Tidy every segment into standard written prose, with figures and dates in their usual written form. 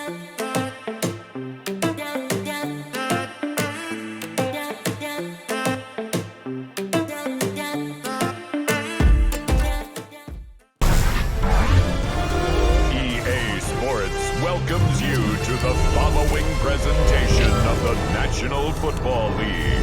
Welcomes you to the following presentation of the National Football League.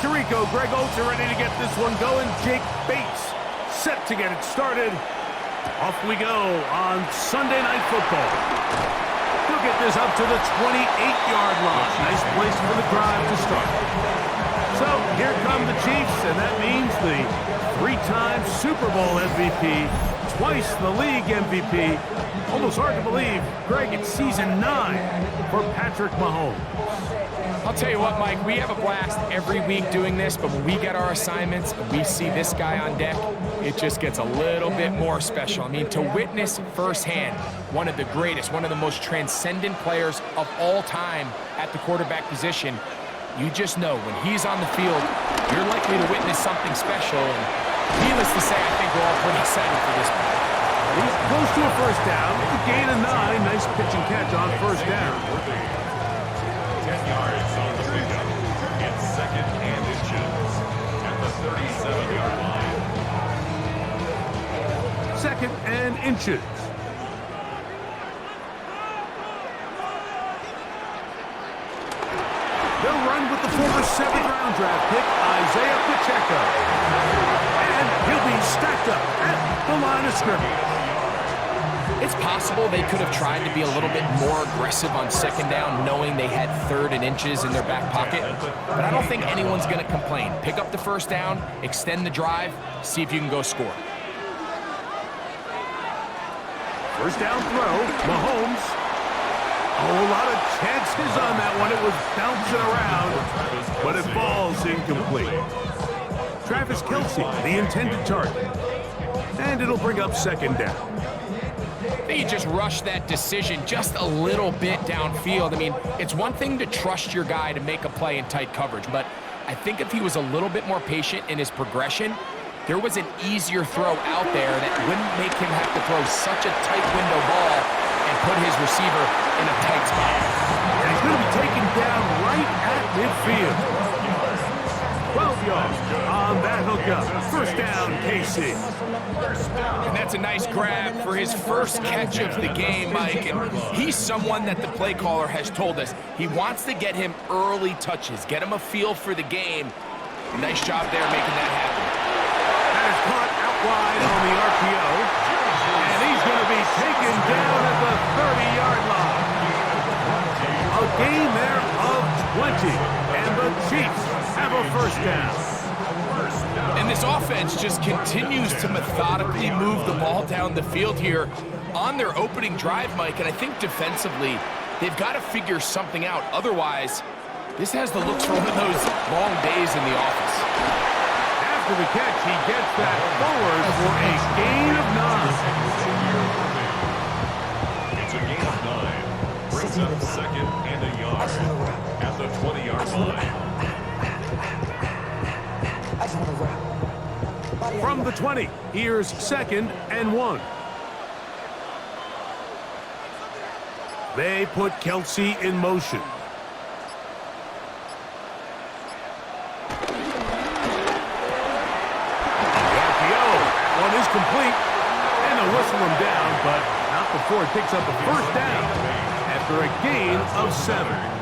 Tirico, Greg Olsen ready to get this one going. Jake Bates set to get it started. Off we go on Sunday Night Football. He'll get this up to the 28-yard line. Nice place for the drive to start. So here come the Chiefs, and that means the three-time Super Bowl MVP, twice the league MVP. Almost hard to believe, Greg, it's season 9 for Patrick Mahomes. I'll tell you what, Mike, we have a blast every week doing this, but when we get our assignments and we see this guy on deck, it just gets a little bit more special. I mean, to witness firsthand one of the greatest, one of the most transcendent players of all time at the quarterback position, you just know when he's on the field, you're likely to witness something special. And needless to say, I think we're all pretty excited for this one. He's close to a first down. The gain of 9. Nice pitch and catch on first down. 10 yards on the pickup. It's 2nd and inches at the 37-yard line. 2nd and inches. They'll run with the former 7th-round draft pick, Isaiah Pacheco. And he'll be stacked up at the line of scrimmage. It's possible they could have tried to be a little bit more aggressive on 2nd down, knowing they had 3rd and inches in their back pocket. But I don't think anyone's going to complain. Pick up the first down, extend the drive, see if you can go score. First down throw, Mahomes. A whole lot of chances on that one. It was bouncing around, but it falls incomplete. Travis Kelce, the intended target. And it'll bring up 2nd down. You just rush that decision just a little bit downfield. I mean, it's one thing to trust your guy to make a play in tight coverage, but I think if he was a little bit more patient in his progression, there was an easier throw out there that wouldn't make him have to throw such a tight window ball and put his receiver in a tight spot. And he's going to be taken down right at midfield. 12 yards on that hookup. First down, KC. And that's a nice grab for his first catch of the game, Mike. And he's someone that the play caller has told us he wants to get him early touches, get him a feel for the game. Nice job there making that happen. That is caught out wide on the RPO. And he's going to be taken down at the 30-yard line. A gain there of 20. And the Chiefs have a first down. And this offense just continues to methodically move the ball down the field here on their opening drive, Mike. And I think defensively, they've got to figure something out. Otherwise, this has the looks for one of those long days in the office. After the catch, he gets that forward for a gain of 9. It's a gain of 9. Brings up 2nd and a yard at the 20-yard line. From the 20, here's 2nd and 1. They put Kelsey in motion. The RPO. That one is complete. And they'll whistle him down, but not before it picks up a first down after a gain of 7.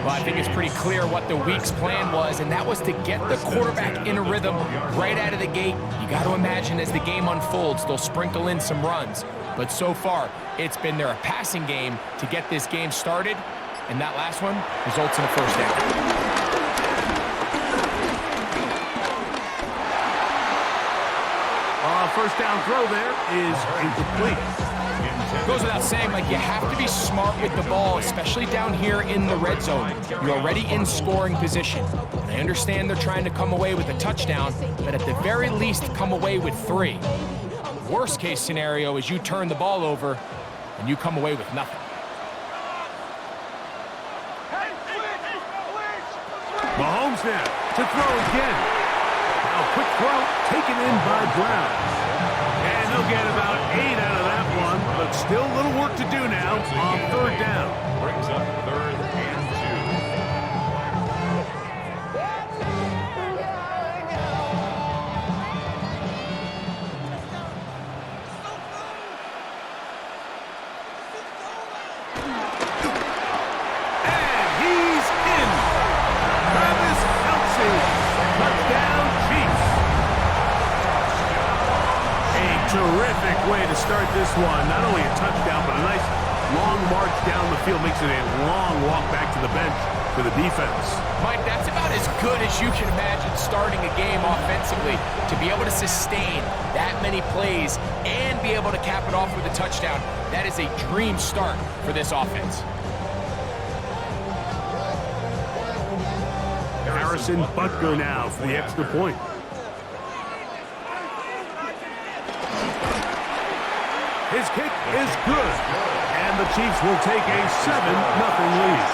Well, I think it's pretty clear what the week's plan was, and that was to get the quarterback in a rhythm right out of the gate. You got to imagine as the game unfolds, they'll sprinkle in some runs. But so far, it's been their passing game to get this game started, and that last one results in a first down. First down throw there is incomplete. Goes without saying, like, you have to be smart with the ball, especially down here in the red zone. You're already in scoring position. And I understand they're trying to come away with a touchdown, but at the very least, come away with 3. Worst case scenario is you turn the ball over and you come away with nothing. Mahomes now to throw again. Now quick throw taken in by Brown. And he'll get about 8 out of that one, but still a little work to do now on third down. Brings up 3rd and 2. Terrific way to start this one. Not only a touchdown, but a nice long march down the field. Makes it a long walk back to the bench for the defense. Mike, that's about as good as you can imagine starting a game offensively. To be able to sustain that many plays and be able to cap it off with a touchdown, that is a dream start for this offense. Harrison Butker now for the extra point. His kick is good, and the Chiefs will take a 7-0 lead.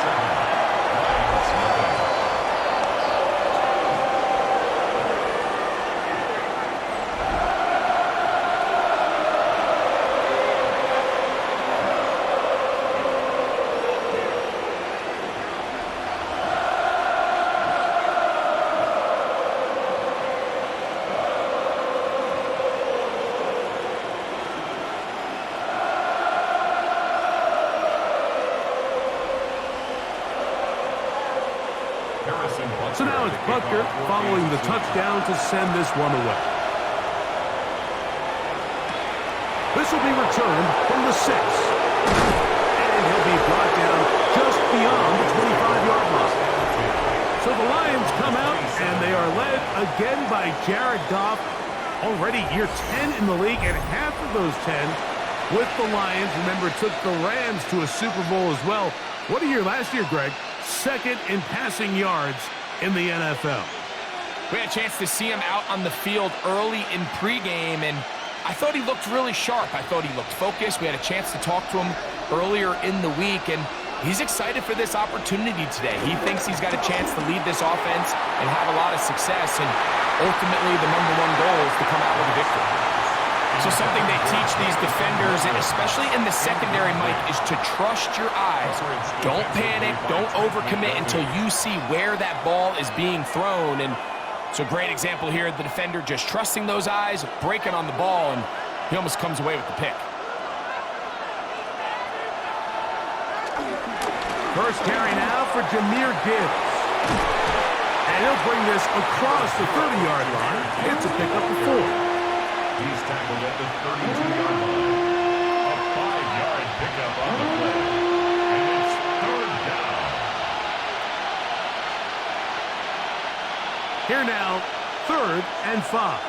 So now it's Butker following the touchdown to send this one away. This will be returned from the 6. And he'll be brought down just beyond the 25-yard line. So the Lions come out, and they are led again by Jared Goff. Already year 10 in the league, and half of those 10 with the Lions. Remember, it took the Rams to a Super Bowl as well. What a year last year, Greg. 2nd in passing yards in the NFL. We had a chance to see him out on the field early in pregame, and I thought he looked really sharp. I thought he looked focused. We had a chance to talk to him earlier in the week, and he's excited for this opportunity today. He thinks he's got a chance to lead this offense and have a lot of success, and ultimately the #1 goal is to come out with a victory. So something they teach these defenders, and especially in the secondary, Mike, is to trust your eyes. Don't panic, don't overcommit until you see where that ball is being thrown. And it's a great example here, the defender just trusting those eyes, breaking on the ball, and he almost comes away with the pick. First carry now for Jahmyr Gibbs. And he'll bring this across the 30-yard line. It's a pickup of 4. He's tackled at the 32-yard line. A 5-yard pickup on the play. And it's 3rd down. Here now, 3rd and 5.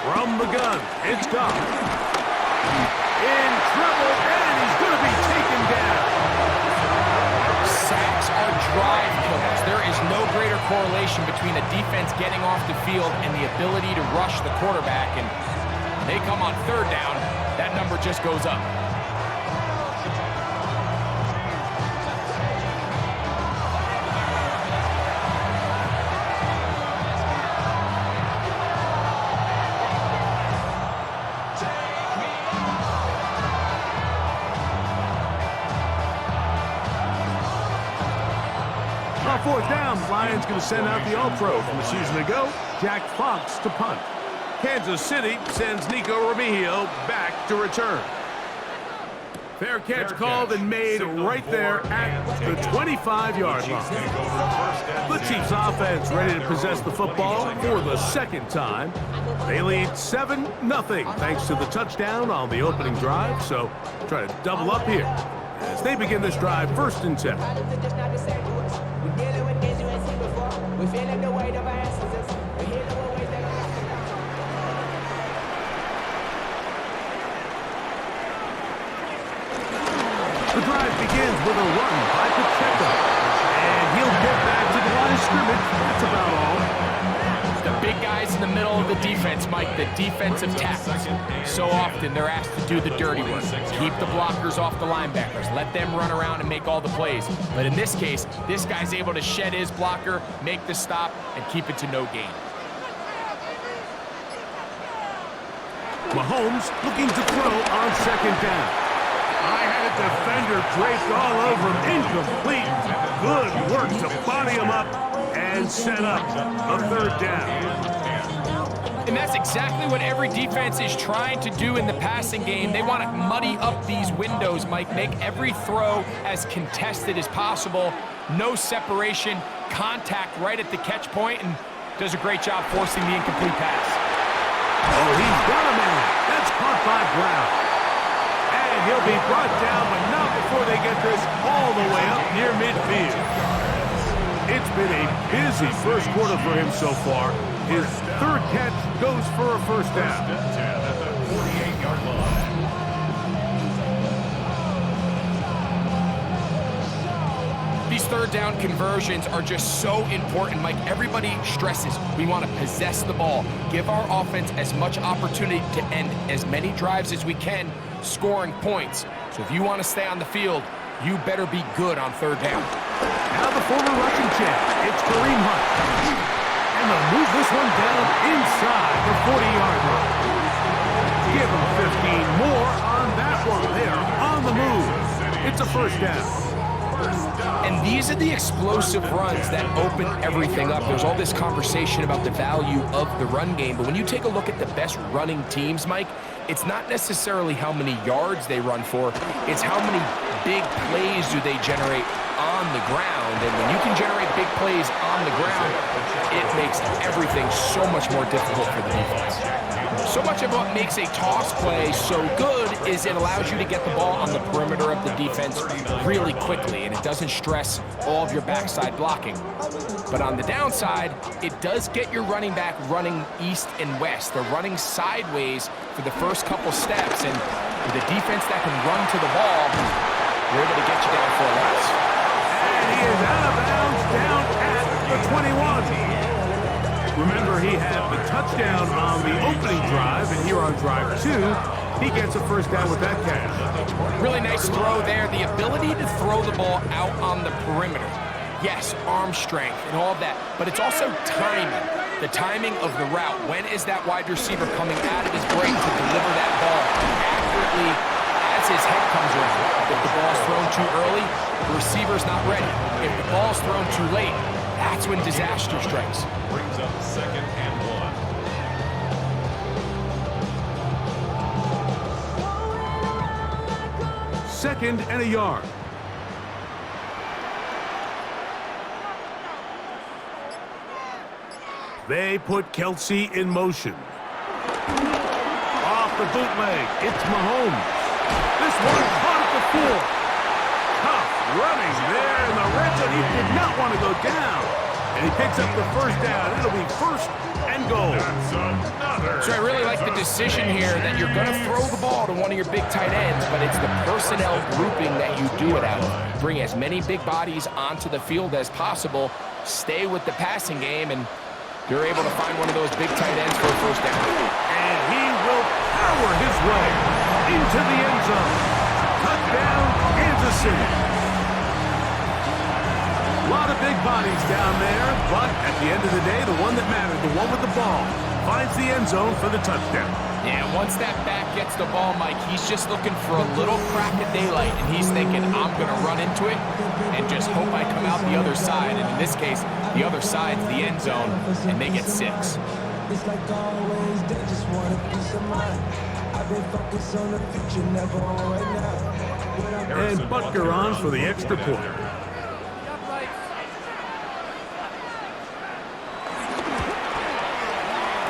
From the gun, it's Goff. In trouble, and he's going to be taken down. Sacks are drive killers. There is no greater correlation between a defense getting off the field and the ability to rush the quarterback. And when they come on 3rd down, that number just goes up. 4th down. Lions going to send out the All-Pro from a season ago, Jack Fox, to punt. Kansas City sends Nico Remigio back to return. Fair catch called and made right there at the 25-yard line. The Chiefs offense ready to possess the football for the second time. They lead 7-0 thanks to the touchdown on the opening drive, so try to double up here as they begin this drive 1st and 10. The drive begins with a run by Pacheco, and he'll get back to the line of scrimmage. That's about all. The big guys in the middle of the defense, Mike, the defensive tackles. So often they're asked to do the dirty work. Keep the blockers off the linebackers. Let them run around and make all the plays. But in this case, this guy's able to shed his blocker, make the stop, and keep it to no gain. Mahomes looking to throw on 2nd down. I had a defender draped all over him. Incomplete. Good work to body him up and set up a 3rd down. And that's exactly what every defense is trying to do in the passing game. They want to muddy up these windows, Mike. Make every throw as contested as possible. No separation, contact right at the catch point, and does a great job forcing the incomplete pass. Oh, he's got a man. That's caught by Brown. And he'll be brought down, but not before they get this all the way up near midfield. It's been a busy first quarter for him so far. His 3rd catch goes for a 1st down. At the 48-yard line. These 3rd down conversions are just so important, Mike. Everybody stresses we want to possess the ball, give our offense as much opportunity to end as many drives as we can, scoring points. So if you want to stay on the field, you better be good on 3rd down. Now the former rushing champ, it's Kareem Hunt. And they'll move this one down inside the 40-yard line. Give them 15 more on that one. They are on the move. It's a 1st down. And these are the explosive runs that open everything up. There's all this conversation about the value of the run game, but when you take a look at the best running teams, Mike, it's not necessarily how many yards they run for, it's how many big plays do they generate on the ground. And when you can generate big plays on the ground, it makes everything so much more difficult for the defense. So much of what makes a toss play so good is it allows you to get the ball on the perimeter of the defense really quickly, and it doesn't stress all of your backside blocking. But on the downside, it does get your running back running east and west. They're running sideways for the first couple steps, and with a defense that can run to the ball, they're able to get you down for a loss. And he is out of bounds down at the 21. Remember, he had the touchdown on the opening drive, and here on drive 2, he gets a 1st down with that catch. Really nice throw there. The ability to throw the ball out on the perimeter. Yes, arm strength and all that, but it's also timing. The timing of the route. When is that wide receiver coming out of his break to deliver that ball accurately as his head comes around? If the ball's thrown too early, the receiver's not ready. If the ball's thrown too late, that's when disaster strikes. Brings up 2nd and 1. 2nd and a yard. They put Kelsey in motion. Off the bootleg, it's Mahomes. This one caught at the 4. Tough running there in the red zone. He did not want to go down. And he picks up the 1st down. It'll be 1st and goal. So I really like the decision here that you're going to throw the ball to one of your big tight ends, but it's the personnel grouping that you do it out of. Bring as many big bodies onto the field as possible. Stay with the passing game, and you're able to find one of those big tight ends for a 1st down. And he will power his way into the end zone. Touchdown, Kansas City. A lot of big bodies down there, but at the end of the day, the one that mattered, the one with the ball, finds the end zone for the touchdown. Yeah, once that back gets the ball, Mike, he's just looking for a little crack of daylight, and he's thinking, I'm going to run into it and just hope I come out the other side. And in this case, the other side's the end zone, and they get 6. It's like always, they just want a piece of mind. I've been focused on the future, never on right now. And Butker on for the extra point.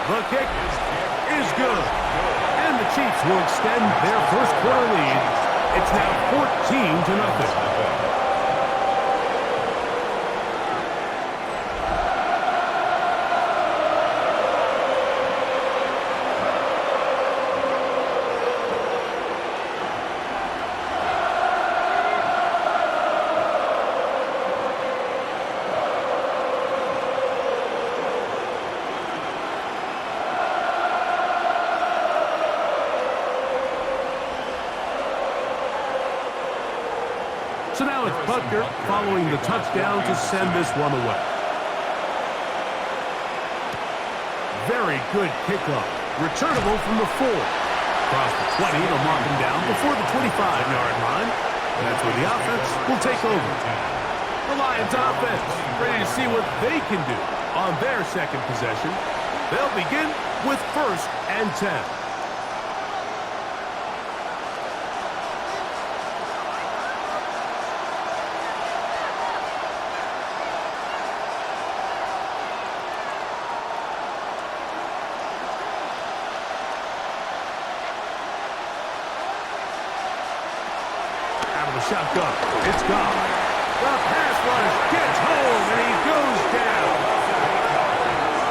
The kick is good. And the Chiefs will extend their first quarter lead. It's now 14-0. So now it's Butker following the touchdown to send this one away. Very good kickoff. Returnable from the 4. Across the 20, they'll mark him down before the 25-yard line. That's where the offense will take over. The Lions offense ready to see what they can do on their second possession. They'll begin with 1st and 10. Shotgun. It's gone. The pass rush gets home, and he goes down.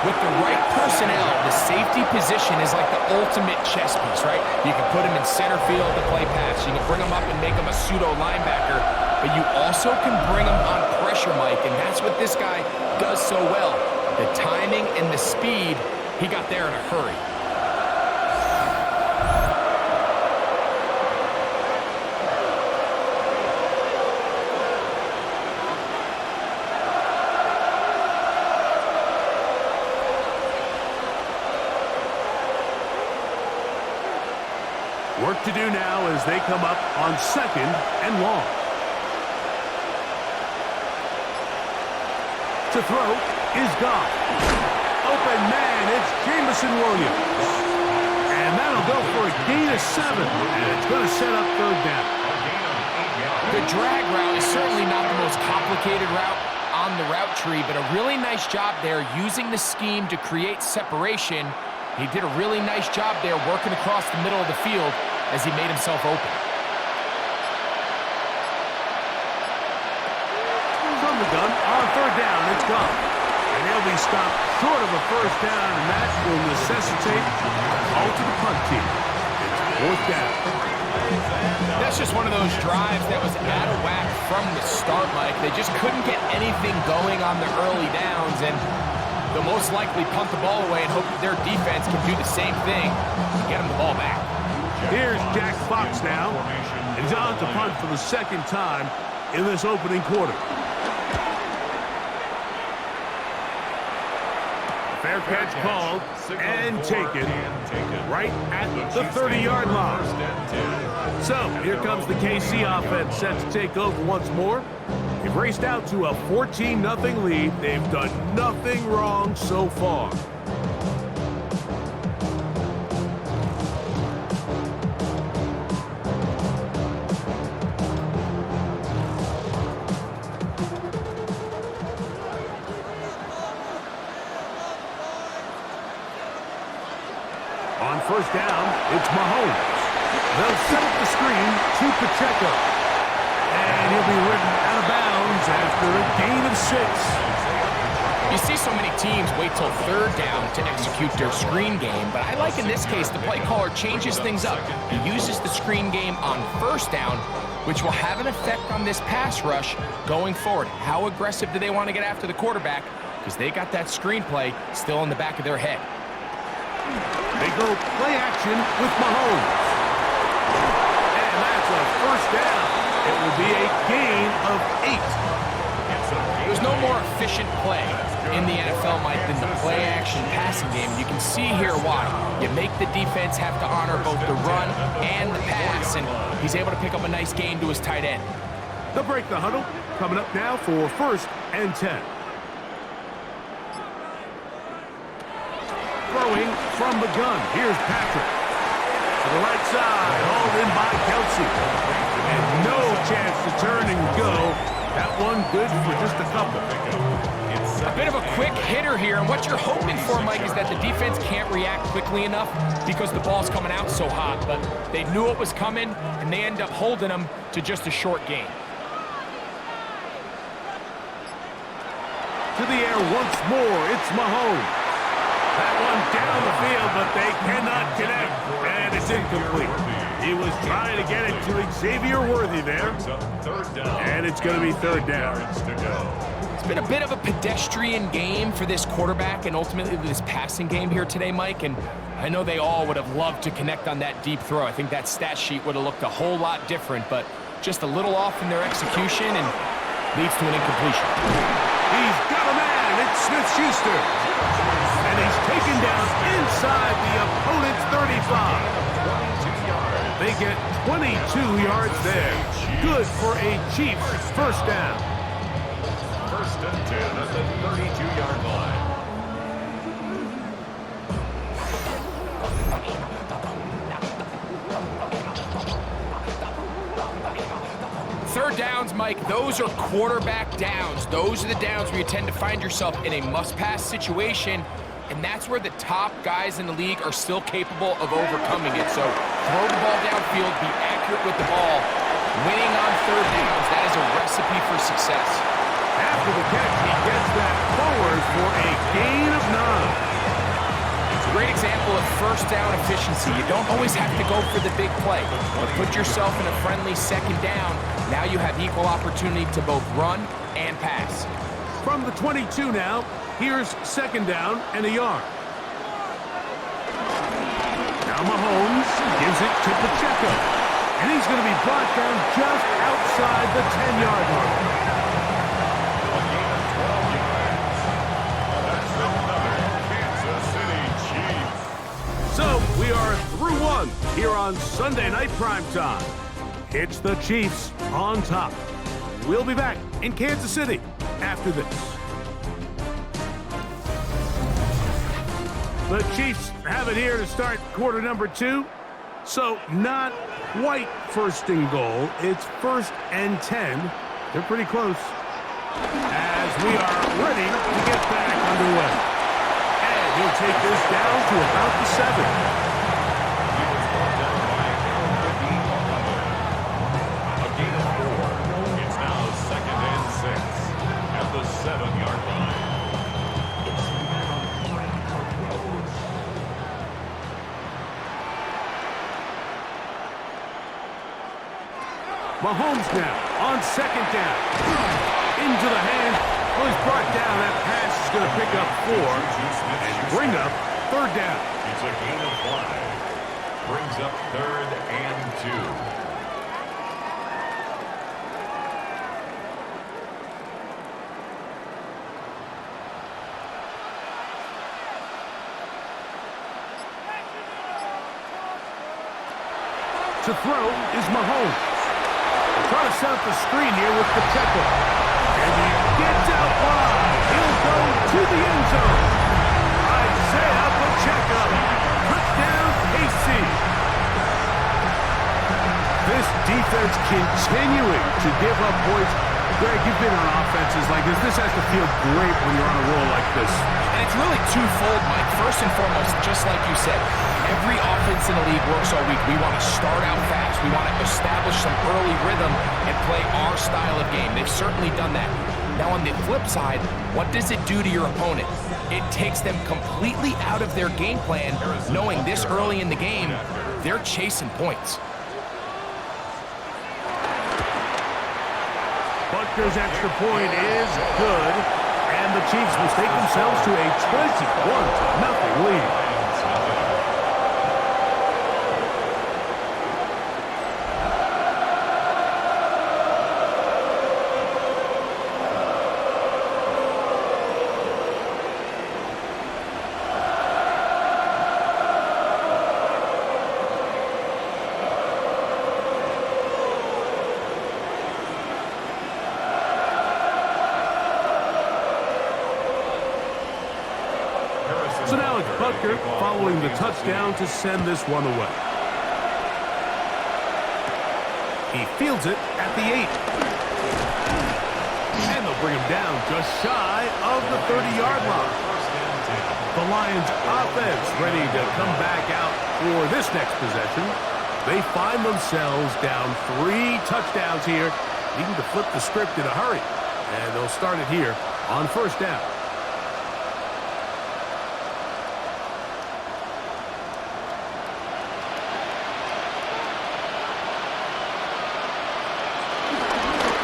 With the right personnel, the safety position is like the ultimate chess piece, right? You can put him in center field to play pass. You can bring him up and make him a pseudo linebacker, but you also can bring him on pressure, Mike, and that's what this guy does so well. The timing and the speed, he got there in a hurry. Work to do now as they come up on 2nd and long. To throw is Goff. Open man, it's Jameson Williams. And that'll go for a gain of 7. And it's going to set up 3rd down. The drag route is certainly not the most complicated route on the route tree, but a really nice job there using the scheme to create separation. He did a really nice job there working across the middle of the field as he made himself open. From the gun, on 3rd down, it's gone. And he'll be stopped short of a 1st down, and that will necessitate a call to the punt team. It's 4th down. That's just one of those drives that was out of whack from the start, Mike. They just couldn't get anything going on the early downs, and they'll most likely punt the ball away and hope that their defense can do the same thing and get them the ball back. Here's Jack Fox now. He's on to punt for the 2nd time in this opening quarter. Fair catch called and taken right at the 30-yard line. So here comes the KC offense set to take over once more. They've raced out to a 14-0 lead. They've done nothing wrong so far. On 1st down, it's Mahomes. They'll set up the screen to Pacheco. And he'll be ridden out of bounds after a gain of 6. You see so many teams wait till 3rd down to execute their screen game, but I like in this case the play caller changes things up. He uses the screen game on 1st down, which will have an effect on this pass rush going forward. How aggressive do they want to get after the quarterback? Because they got that screenplay still in the back of their head. They go play action with Mahomes. And that's a 1st down. It will be a gain of 8. There's no more efficient play in the NFL, Mike, than the play-action passing game. You can see here why. You make the defense have to honor both the run and the pass, and he's able to pick up a nice gain to his tight end. They'll break the huddle. Coming up now for 1st and 10. Throwing from the gun. Here's Patrick. To the right side, hauled in by Kelsey. And no chance to turn and go. That one good for just a couple. A bit of a quick hitter here, and what you're hoping for, Mike, is that the defense can't react quickly enough because the ball's coming out so hot. But they knew it was coming, and they end up holding them to just a short gain. To the air once more, it's Mahomes. That one down the field, but they cannot connect, and it's incomplete. He was trying to get it to Xavier Worthy there, and it's going to be 3rd down. It's been a bit of a pedestrian game for this quarterback and ultimately this passing game here today, Mike, and I know they all would have loved to connect on that deep throw. I think that stat sheet would have looked a whole lot different, but just a little off in their execution and leads to an incompletion. He's got a man. It's Smith-Schuster. And he's taken down inside the opponent's 35. They get 22 yards there. Good for a Chiefs 1st down. 1st and 10 at the 32-yard line. Third downs, Mike, those are quarterback downs. Those are the downs where you tend to find yourself in a must-pass situation, and that's where the top guys in the league are still capable of overcoming it. So throw the ball downfield, be accurate with the ball. Winning on 3rd downs, that is a recipe for success. After the catch, he gets that forward for a gain of 9. Great example of 1st down efficiency. You don't always have to go for the big play, but put yourself in a friendly 2nd down. Now you have equal opportunity to both run and pass. From the 22 now, here's 2nd down and a yard. Now Mahomes gives it to Pacheco, and he's going to be brought down just outside the 10-yard line. So, we are through 1 here on Sunday Night Primetime. It's the Chiefs on top. We'll be back in Kansas City after this. The Chiefs have it here to start quarter number 2. So, not quite 1st and goal. It's 1st and 10. They're pretty close. As we are ready to get back underway. He'll take this down to about the 7. A gain of 4. It's now 2nd and 6 at the 7-yard line. Mahomes now on 2nd down. Into the hand. Well, he's brought down. That pass is going to pick up 4 and bring up 3rd down. It's a gain of 5. Brings up 3rd and 2. To throw is Mahomes. Trying to set up the screen here with Pacheco. And he gets out wide. He'll go to the end zone. Isaiah Pacheco. Touchdown, KC. This defense continuing to give up points. Greg, you've been on offenses like this. This has to feel great when you're on a roll like this. And it's really twofold, Mike. First and foremost, just like you said, every offense in the league works all week. We want to start out fast. We want to establish some early rhythm and play our style of game. They've certainly done that. Now, on the flip side, what does it do to your opponent? It takes them completely out of their game plan, knowing this early in the game, they're chasing points. Butker's extra point is good, and the Chiefs mistake themselves to a 21-0 lead. Butker following the touchdown to send this one away. He fields it at the 8. And they'll bring him down just shy of the 30-yard line. The Lions offense ready to come back out for this next possession. They find themselves down 3 touchdowns here, needing to flip the script in a hurry. And they'll start it here on first down.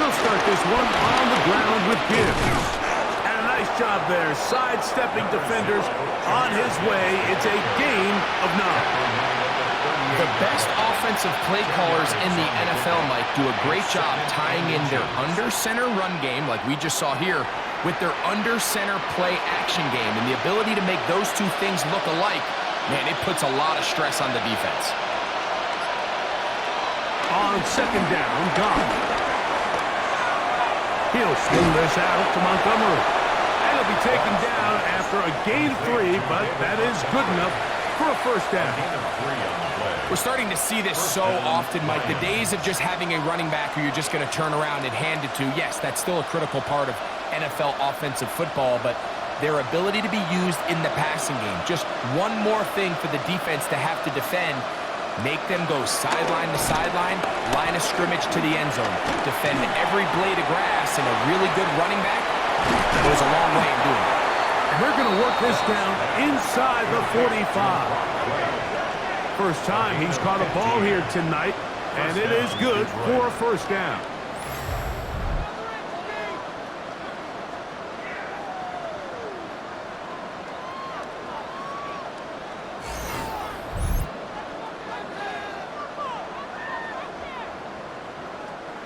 They'll start this one on the ground with Gibbs. And a nice job there, sidestepping defenders on his way. It's a gain of 9. The best offensive play callers in the NFL, Mike, do a great job tying in their under-center run game, like we just saw here, with their under-center play action game. And the ability to make those two things look alike, man, it puts a lot of stress on the defense. On second down, Goff. He'll swing this out to Montgomery. And he'll be taken down after a gain of 3, but that is good enough for a first down. We're starting to see this so often, Mike. The days of just having a running back who you're just going to turn around and hand it to, yes, that's still a critical part of NFL offensive football, but their ability to be used in the passing game, just one more thing for the defense to have to defend, make them go sideline to sideline, line of scrimmage to the end zone, defend every blade of grass, and a really good running back goes a long way in doing it. And they're going to work this down inside the 45. First time he's caught a ball here tonight, and it is good for a first down.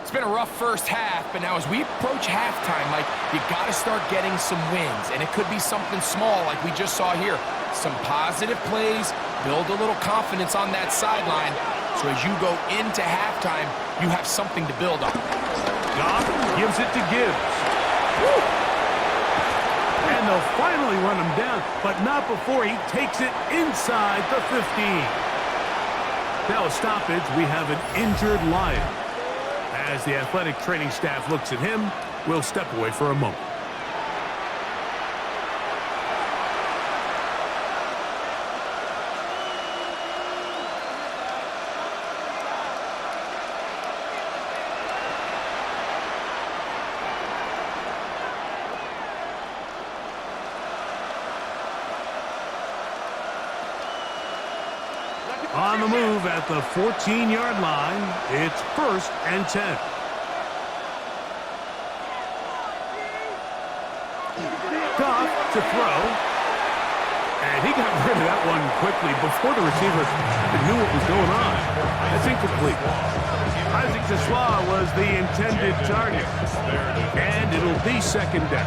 It's been a rough first half, but now as we approach halftime, Mike, you got to start getting some wins, and it could be something small like we just saw here. Some positive plays, build a little confidence on that sideline, so as you go into halftime, you have something to build on. Goff gives it to Gibbs. Woo! And they'll finally run him down, but not before he takes it inside the 15. Now a stoppage, we have an injured Lion. As the athletic training staff looks at him, we'll step away for a moment. On the move at the 14-yard line, it's 1st and 10. Goff to throw. And he got rid of that one quickly before the receiver knew what was going on. That's incomplete. Isaac Tesla was the intended target. And it'll be second down.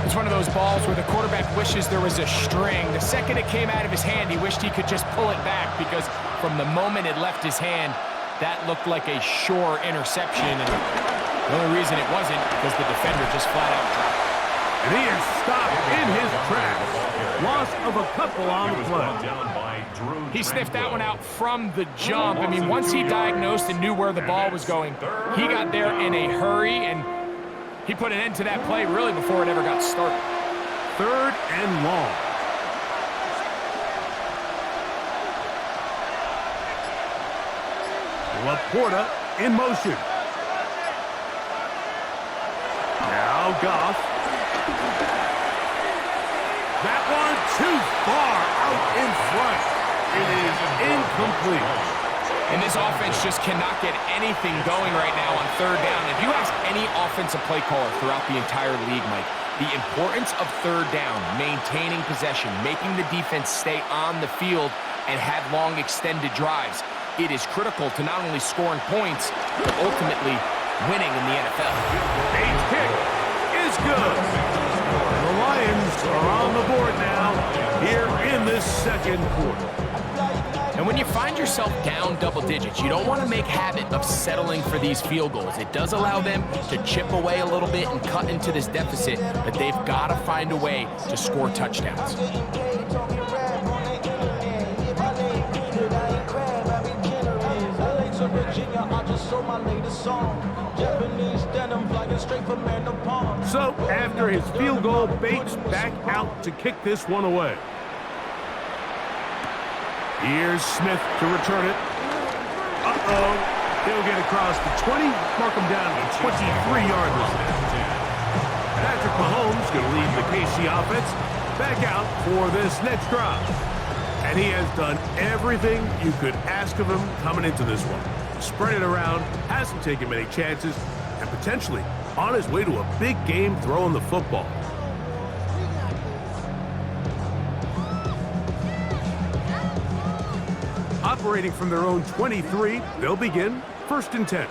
It's one of those balls where the quarterback wishes there was a string. The second it came out of his hand, he wished he could just pull it back, because from the moment it left his hand, that looked like a sure interception. And the only reason it wasn't because the defender just flat out dropped it. And he is stopped in his tracks. Loss of a couple on the play. He sniffed that one out from the jump. I mean, once he diagnosed and knew where the ball was going, he got there in a hurry, and he put an end to that play really before it ever got started. 3rd and long. Laporta in motion. Now Goff. That one too far out in front. It is incomplete. And this offense just cannot get anything going right now on 3rd down. If you ask any offensive play caller throughout the entire league, Mike, the importance of 3rd down, maintaining possession, making the defense stay on the field and have long extended drives, it is critical to not only scoring points, but ultimately winning in the NFL. Bates kick is good. The Lions are on the board now here in this second quarter. And And when you find yourself down double digits, you don't want to make habit of settling for these field goals. It does allow them to chip away a little bit and cut into this deficit, but they've got to find a way to score touchdowns. So, after his field goal, Bates back out to kick this one away. Here's Smith to return it. Uh-oh. He'll get across the 20, mark him down to 23-yard line. Patrick Mahomes going to lead the KC offense back out for this next drive. And he has done everything you could ask of him coming into this one. Spread it around, hasn't taken many chances, and potentially on his way to a big game throwing the football. Operating from their own 23, they'll begin 1st and 10.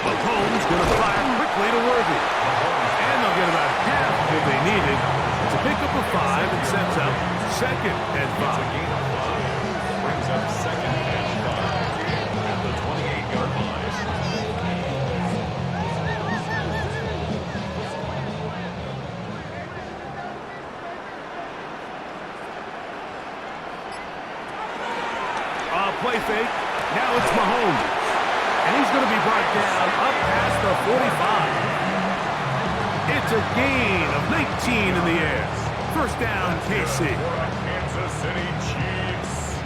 Mahomes going to fire quickly to Worthy. And they'll get about half of what they needed to pick up a 5 and sets up 2nd and 5. Gain of 5. Brings up 2nd and 5 at the 28-yard line. Play fake. Now it's Mahomes. And he's going to be brought down up past the 45. It's a gain of 19 in the air. 1st down, KC. Kansas City Chiefs.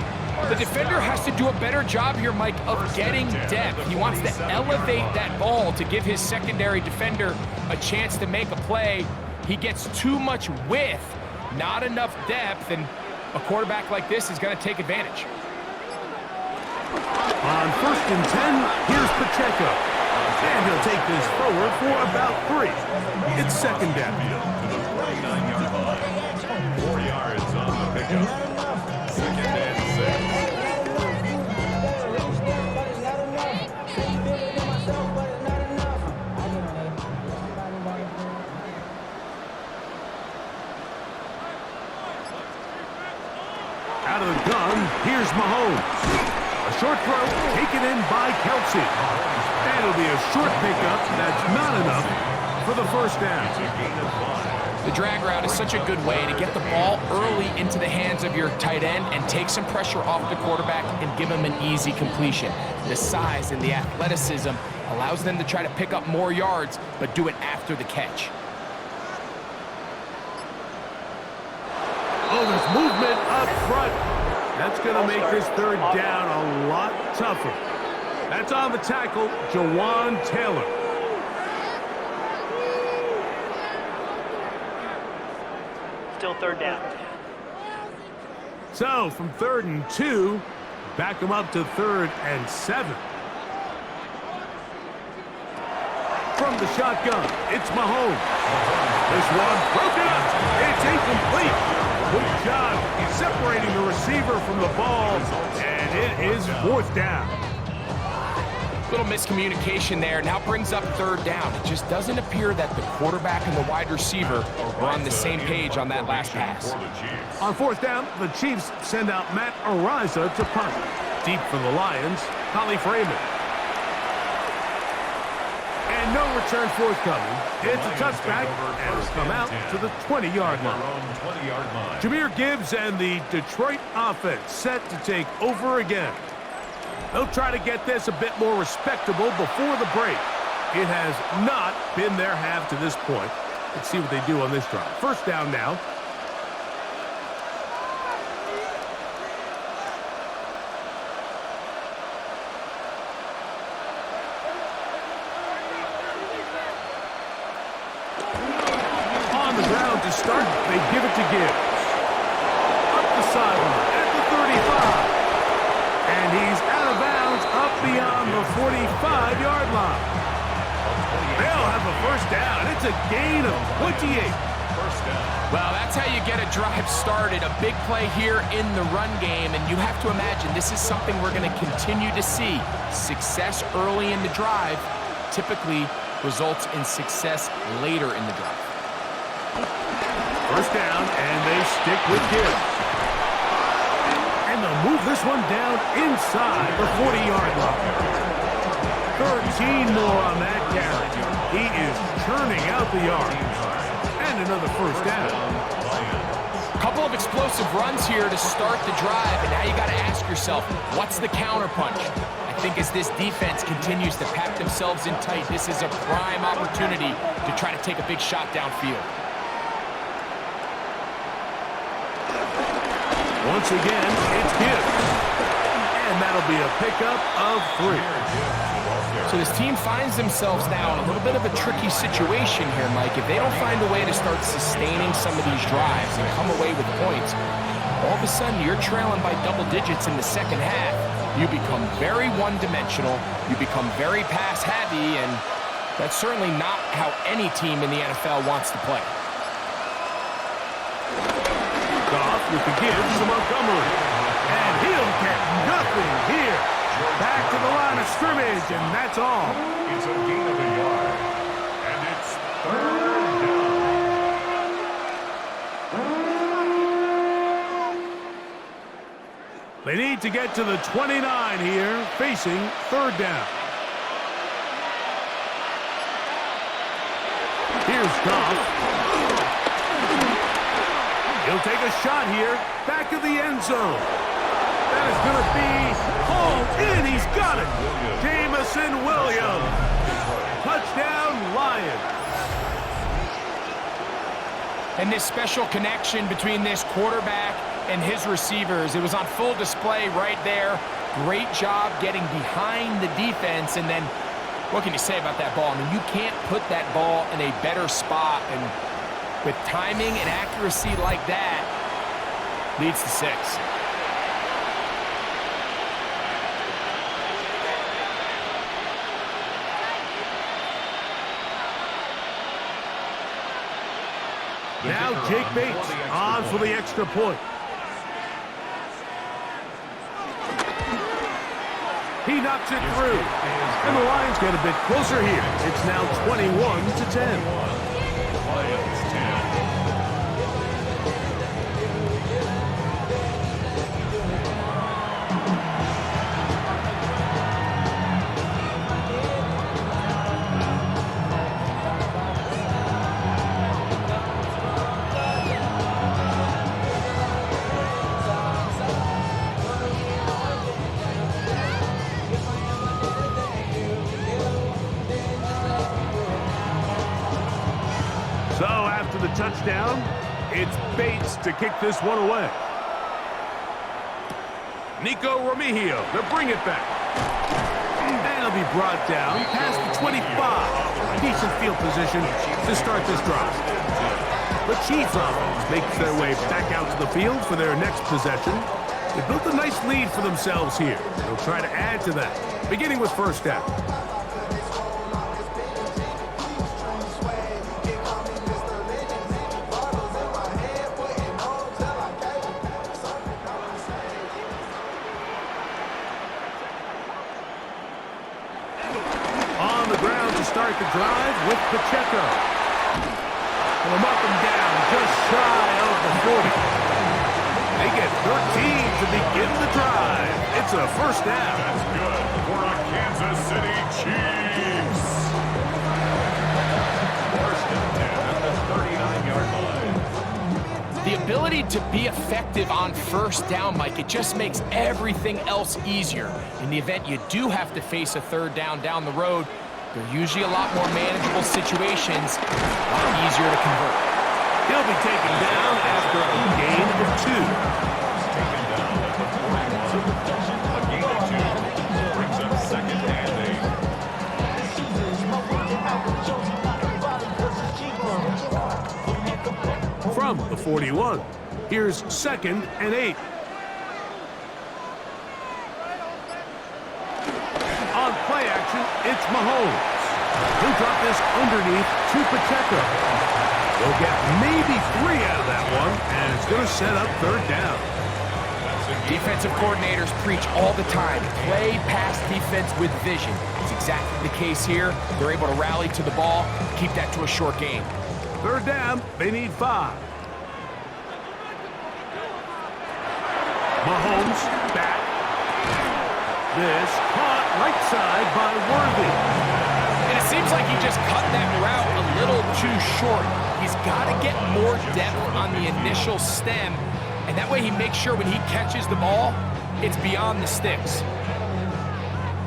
The defender has to do a better job here, Mike, of getting depth. He wants to elevate that ball to give his secondary defender a chance to make a play. He gets too much width, not enough depth, and a quarterback like this is going to take advantage. On 1st and 10, here's Pacheco. And he'll take this forward for about 3. It's 2nd down. To the 49-yard line. 4 yards on the pickup. 2nd and 6. Out of the gun, here's Mahomes. A short throw taken in by Kelsey. And it'll be a short pickup. That's not enough for the 1st down. The drag route is such a good way to get the ball early into the hands of your tight end and take some pressure off the quarterback and give him an easy completion. The size and the athleticism allows them to try to pick up more yards, but do it after the catch. Oh, there's movement up front. That's going to make this 3rd down a lot tougher. That's on the tackle, Jawan Taylor. Still 3rd down. So, from 3rd and 2, back him up to 3rd and 7. From the shotgun, it's Mahomes. This one broken up. It's incomplete. Good job separating the receiver from the ball, and it is 4th down. Little miscommunication there. Now brings up 3rd down. It just doesn't appear that the quarterback and the wide receiver are on the same page on that last pass. On 4th down, the Chiefs send out Amon-Ra to punt. Deep for the Lions, Holly Freeman. And no return forthcoming. It's a touchback, and it'll come out to the 20-yard line. Jahmyr Gibbs and the Detroit offense set to take over again. They'll try to get this a bit more respectable before the break. It has not been their half to this point. Let's see what they do on this drive. 1st down now. To start, they give it to Gibbs. Up the sideline at the 35. And he's out of bounds up beyond the 45-yard line. They'll have a 1st down. It's a gain of 28. 1st down. Well, that's how you get a drive started. A big play here in the run game, and you have to imagine this is something we're going to continue to see. Success early in the drive typically results in success later in the drive. 1st down, and they stick with Gibbs. this one down inside the 40-yard line. 13 more on that carry. He is churning out the yards. And another first down. Couple of explosive runs here to start the drive, and now you got to ask yourself, what's the counterpunch? I think as this defense continues to pack themselves in tight, this is a prime opportunity to try to take a big shot downfield. Once again, it's Gibbs. And that'll be a pickup of 3. So this team finds themselves now in a little bit of a tricky situation here, Mike. If they don't find a way to start sustaining some of these drives and come away with points, all of a sudden you're trailing by double digits in the second half. You become very one-dimensional, you become very pass-heavy, and that's certainly not how any team in the NFL wants to play. Goff with the give to Montgomery. And he'll get nothing here. Back to the line of scrimmage, and that's all. It's a gain of a yard. And it's 3rd down. They need to get to the 29 here, facing 3rd down. Here's Goff. He'll take a shot here, back of the end zone. That is going to be hauled in. He's got it. Jamison Williams. Touchdown, Lions. And this special connection between this quarterback and his receivers, it was on full display right there. Great job getting behind the defense, and then what can you say about that ball? I mean, you can't put that ball in a better spot, and with timing and accuracy like that, leads to 6. Now Jake Bates on for the extra point. He knocks it through. And the Lions get a bit closer here. It's now 21-10. Lions 10. So after the touchdown, it's Bates to kick this one away. Nico Remigio to bring it back. And he'll be brought down past the 25. Decent field position to start this drive. The Chiefs offense makes their way back out to the field for their next possession. They built a nice lead for themselves here. They'll try to add to that, beginning with first down. Start the drive with Pacheco. They'll mark him down just shy of the 40. They get 13 to begin the drive. It's a first down. That's good for a Kansas City Chiefs. First and 10 at the 39-yard line. The ability to be effective on first down, Mike, it just makes everything else easier. In the event you do have to face a third down the road, they're usually a lot more manageable situations, a lot easier to convert. He'll be taken down after a gain of 2. Taken down at the 41. A gain of 2 brings up 2nd and 8. From the 41, here's 2nd and 8. On play action, it's Mahomes. He'll drop this underneath to Pacheco. They'll get maybe 3 out of that one, and it's going to set up third down. Defensive coordinators preach all the time, play pass defense with vision. It's exactly the case here. They're able to rally to the ball, keep that to a short gain. Third down, they need 5. Mahomes back. this caught right side by Worthy. And it seems like he just cut that route a little too short. He's got to get more depth on the initial stem, and that way he makes sure when he catches the ball, it's beyond the sticks.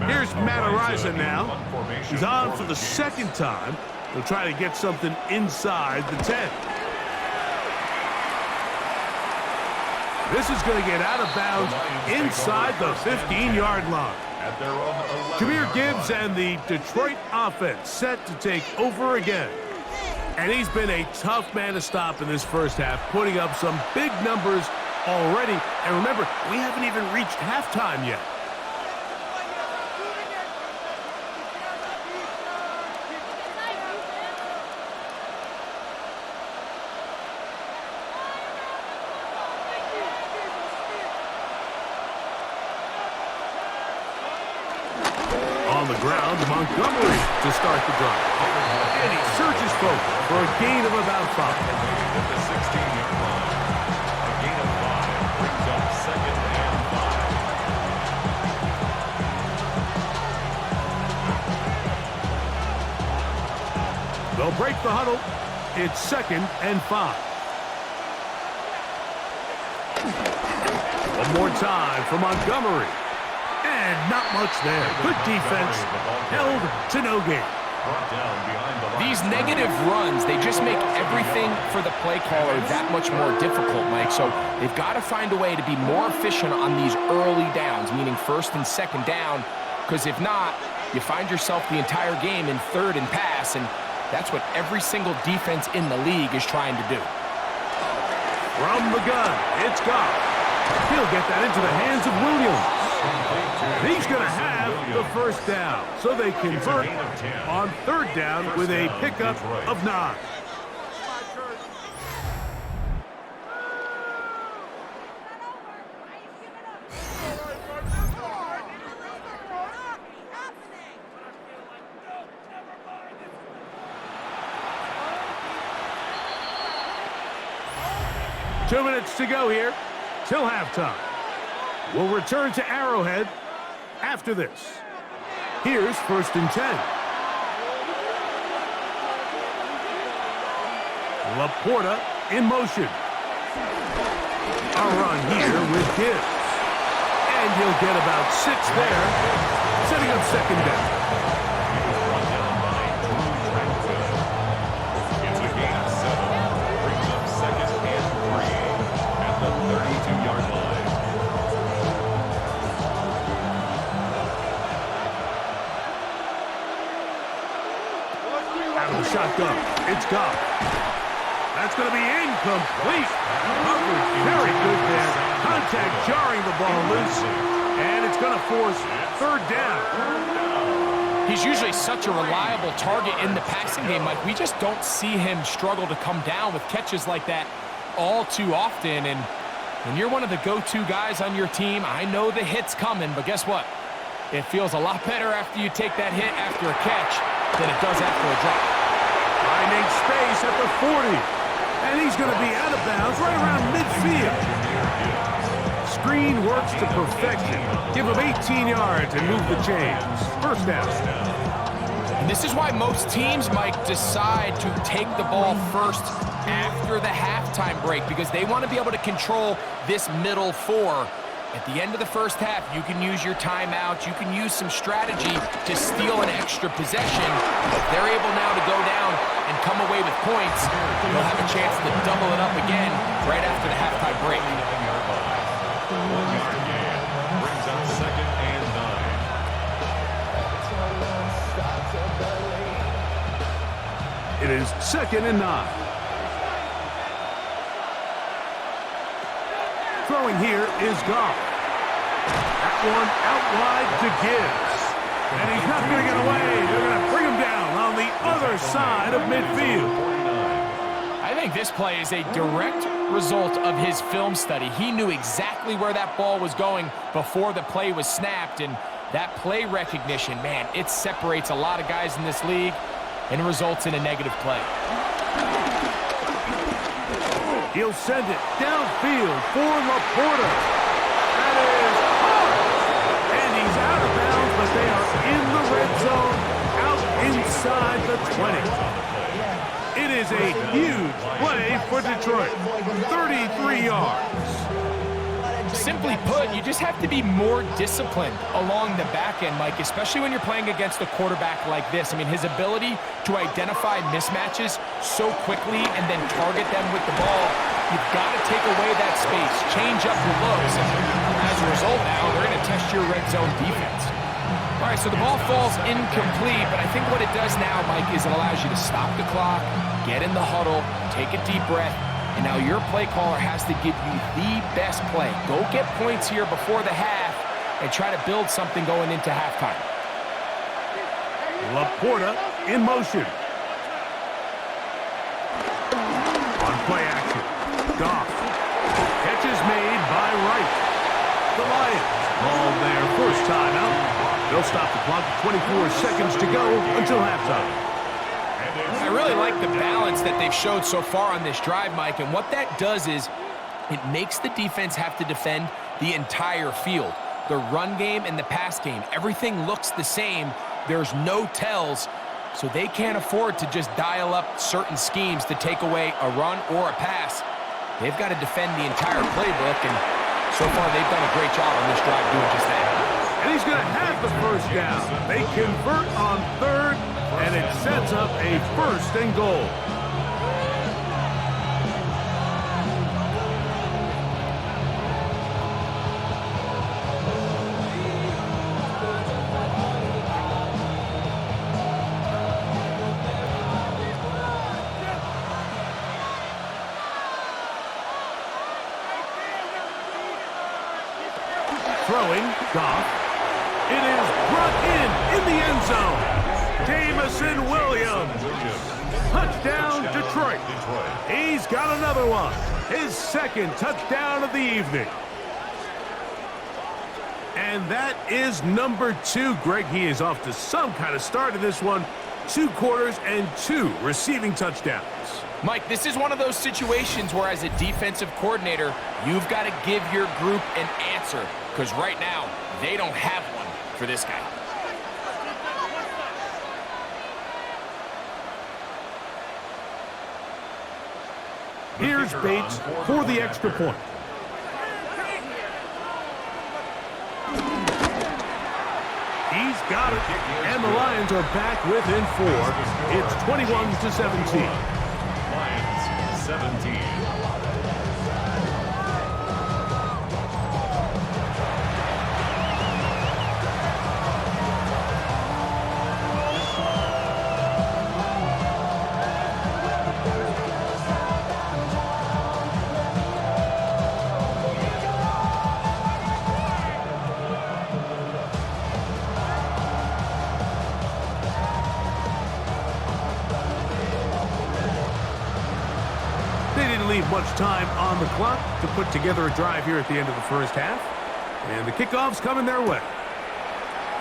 Here's Amon-Ra now. He's on for the second time. He'll try to get something inside the 10. This is going to get out of bounds inside the 15-yard line. Jahmyr Gibbs and the Detroit offense set to take over again. And he's been a tough man to stop in this first half, putting up some big numbers already. And remember, we haven't even reached halftime yet. On the ground, Montgomery to start the drive. And he searches forward for a gain of about 5. At the 16-yard line. A gain of 5 brings up 2nd and 5. They'll break the huddle. It's 2nd and 5. One more time for Montgomery. And not much there. Good defense. Held to no gain. These negative runs, they just make everything for the play caller that much more difficult, Mike. So they've got to find a way to be more efficient on these early downs, meaning 1st and 2nd down, because if not, you find yourself the entire game in 3rd and pass, and that's what every single defense in the league is trying to do. From the gun, it's Goff. He'll get that into the hands of Williams. He's going to have the first down, so they convert on 3rd down with a pickup of 9. Two minutes to go here till halftime. We'll return to Arrowhead after this. Here's 1st and 10. Laporta in motion. A run here with Gibbs. And he'll get about 6 there, setting up 2nd down. It's a gain of 7. Brings up 2nd and 3 at the 32-yard line. Out of the shotgun, it's Goff. That's going to be incomplete. Coverage very good there. Contact jarring the ball loose. And it's going to force 3rd down. He's usually such a reliable target in the passing game, Mike. We just don't see him struggle to come down with catches like that all too often. And when you're one of the go-to guys on your team, I know the hit's coming, but guess what? It feels a lot better after you take that hit after a catch than it does after a drop. Finding space at the 40. And he's going to be out of bounds right around midfield. Screen works to perfection. Give him 18 yards and move the chains. 1st down. And this is why most teams, Mike, decide to take the ball first after the halftime break, because they want to be able to control this middle 4. At the end of the first half, you can use your timeout. You can use some strategy to steal an extra possession. If they're able now to go down and come away with points, they'll have a chance to double it up again right after the halftime break. 1-yard gain brings up 2nd and 9. It is 2nd and 9. Throwing here is Goff. That one out wide to Gibbs. And he's not going to get away. They're going to bring him down on the other side of midfield. I think this play is a direct result of his film study. He knew exactly where that ball was going before the play was snapped, and that play recognition, man, it separates a lot of guys in this league and results in a negative play. He'll send it downfield for Laporta. That is hard. And he's out of they are in the red zone, out inside the 20. It is a huge play for Detroit. 33 yards. Simply put, you just have to be more disciplined along the back end, Mike, especially when you're playing against a quarterback like this. I mean, his ability to identify mismatches so quickly and then target them with the ball, you've got to take away that space, change up your looks, and as a result now, they're going to test your red zone defense. All right, so the ball falls incomplete, but I think what it does now, Mike, is it allows you to stop the clock, get in the huddle, take a deep breath, and now your play caller has to give you the best play. Go get points here before the half and try to build something going into halftime. Laporta in motion. On play action. Goff. Catch is made by Wright. The Lions call their first timeout. They'll stop the clock with 24 seconds to go until halftime. I really like the balance that they've showed so far on this drive, Mike, and what that does is it makes the defense have to defend the entire field. The run game and the pass game, everything looks the same. There's no tells, so they can't afford to just dial up certain schemes to take away a run or a pass. They've got to defend the entire playbook, and so far they've done a great job on this drive doing just that. And he's going to have the first down. They convert on third, and it sets up a first and goal. Throwing, Goff. It is brought in the end zone. Jameson Williams. Touchdown, Detroit. He's got another one. His second touchdown of the evening. And that is number 2. Greg, he is off to some kind of start in this one. 2 quarters and 2 receiving touchdowns. Mike, this is one of those situations where as a defensive coordinator, you've got to give your group an answer, because right now, they don't have one for this guy. Here's Bates for the extra point. He's got it, and the Lions are back within 4. It's 21-17. Lions 17. Leave much time on the clock to put together a drive here at the end of the first half. And the kickoff's coming their way.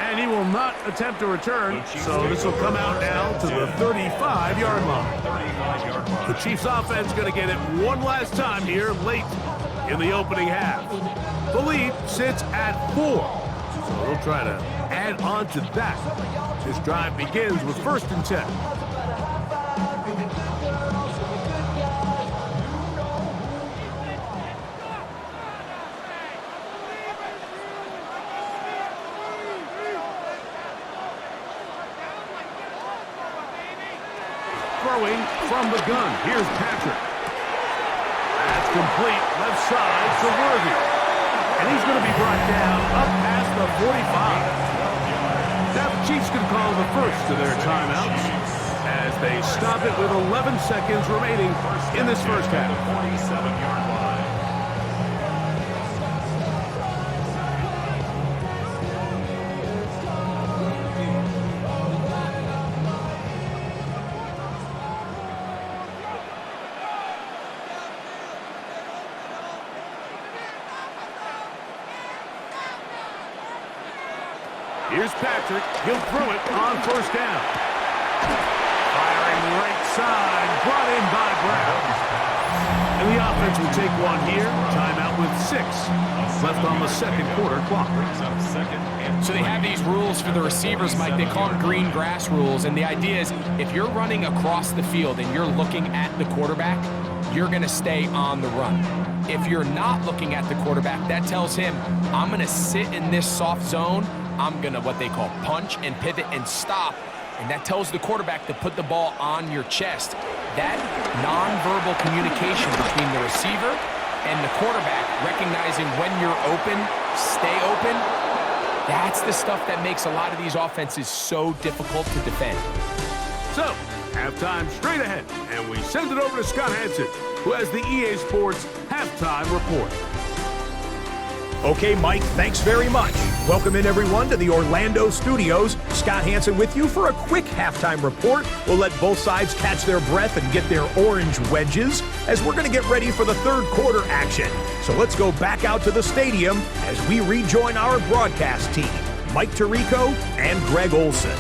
And he will not attempt a return, so this will come out now to the 35-yard line. The Chiefs offense going to get it one last time here late in the opening half. The lead sits at 4, so they'll try to add on to that. This drive begins with 1st and 10. Throwing from the gun. Here's Patrick. That's complete. Left side to Worthy. And he's going to be brought down up past the 45. Now the Chiefs can call the first of their timeouts as they stop it with 11 seconds remaining in this first half. 47-yard line. Here's Patrick. He'll throw it on 1st down. Firing right side. Brought in by Brown. And the offense will take one here. Timeout with 6 left on the second quarter clock. So they have these rules for the receivers, Mike. They call them green grass rules. And the idea is if you're running across the field and you're looking at the quarterback, you're going to stay on the run. If you're not looking at the quarterback, that tells him, I'm going to sit in this soft zone. I'm going to what they call punch and pivot and stop. And that tells the quarterback to put the ball on your chest. That nonverbal communication between the receiver and the quarterback, recognizing when you're open, stay open, that's the stuff that makes a lot of these offenses so difficult to defend. So, halftime straight ahead, and we send it over to Scott Hansen, who has the EA Sports Halftime Report. Okay, Mike, thanks very much. Welcome in, everyone, to the Orlando studios. Scott Hansen with you for a quick halftime report. We'll let both sides catch their breath and get their orange wedges as we're going to get ready for the third quarter action. So let's go back out to the stadium as we rejoin our broadcast team, Mike Tirico and Greg Olson.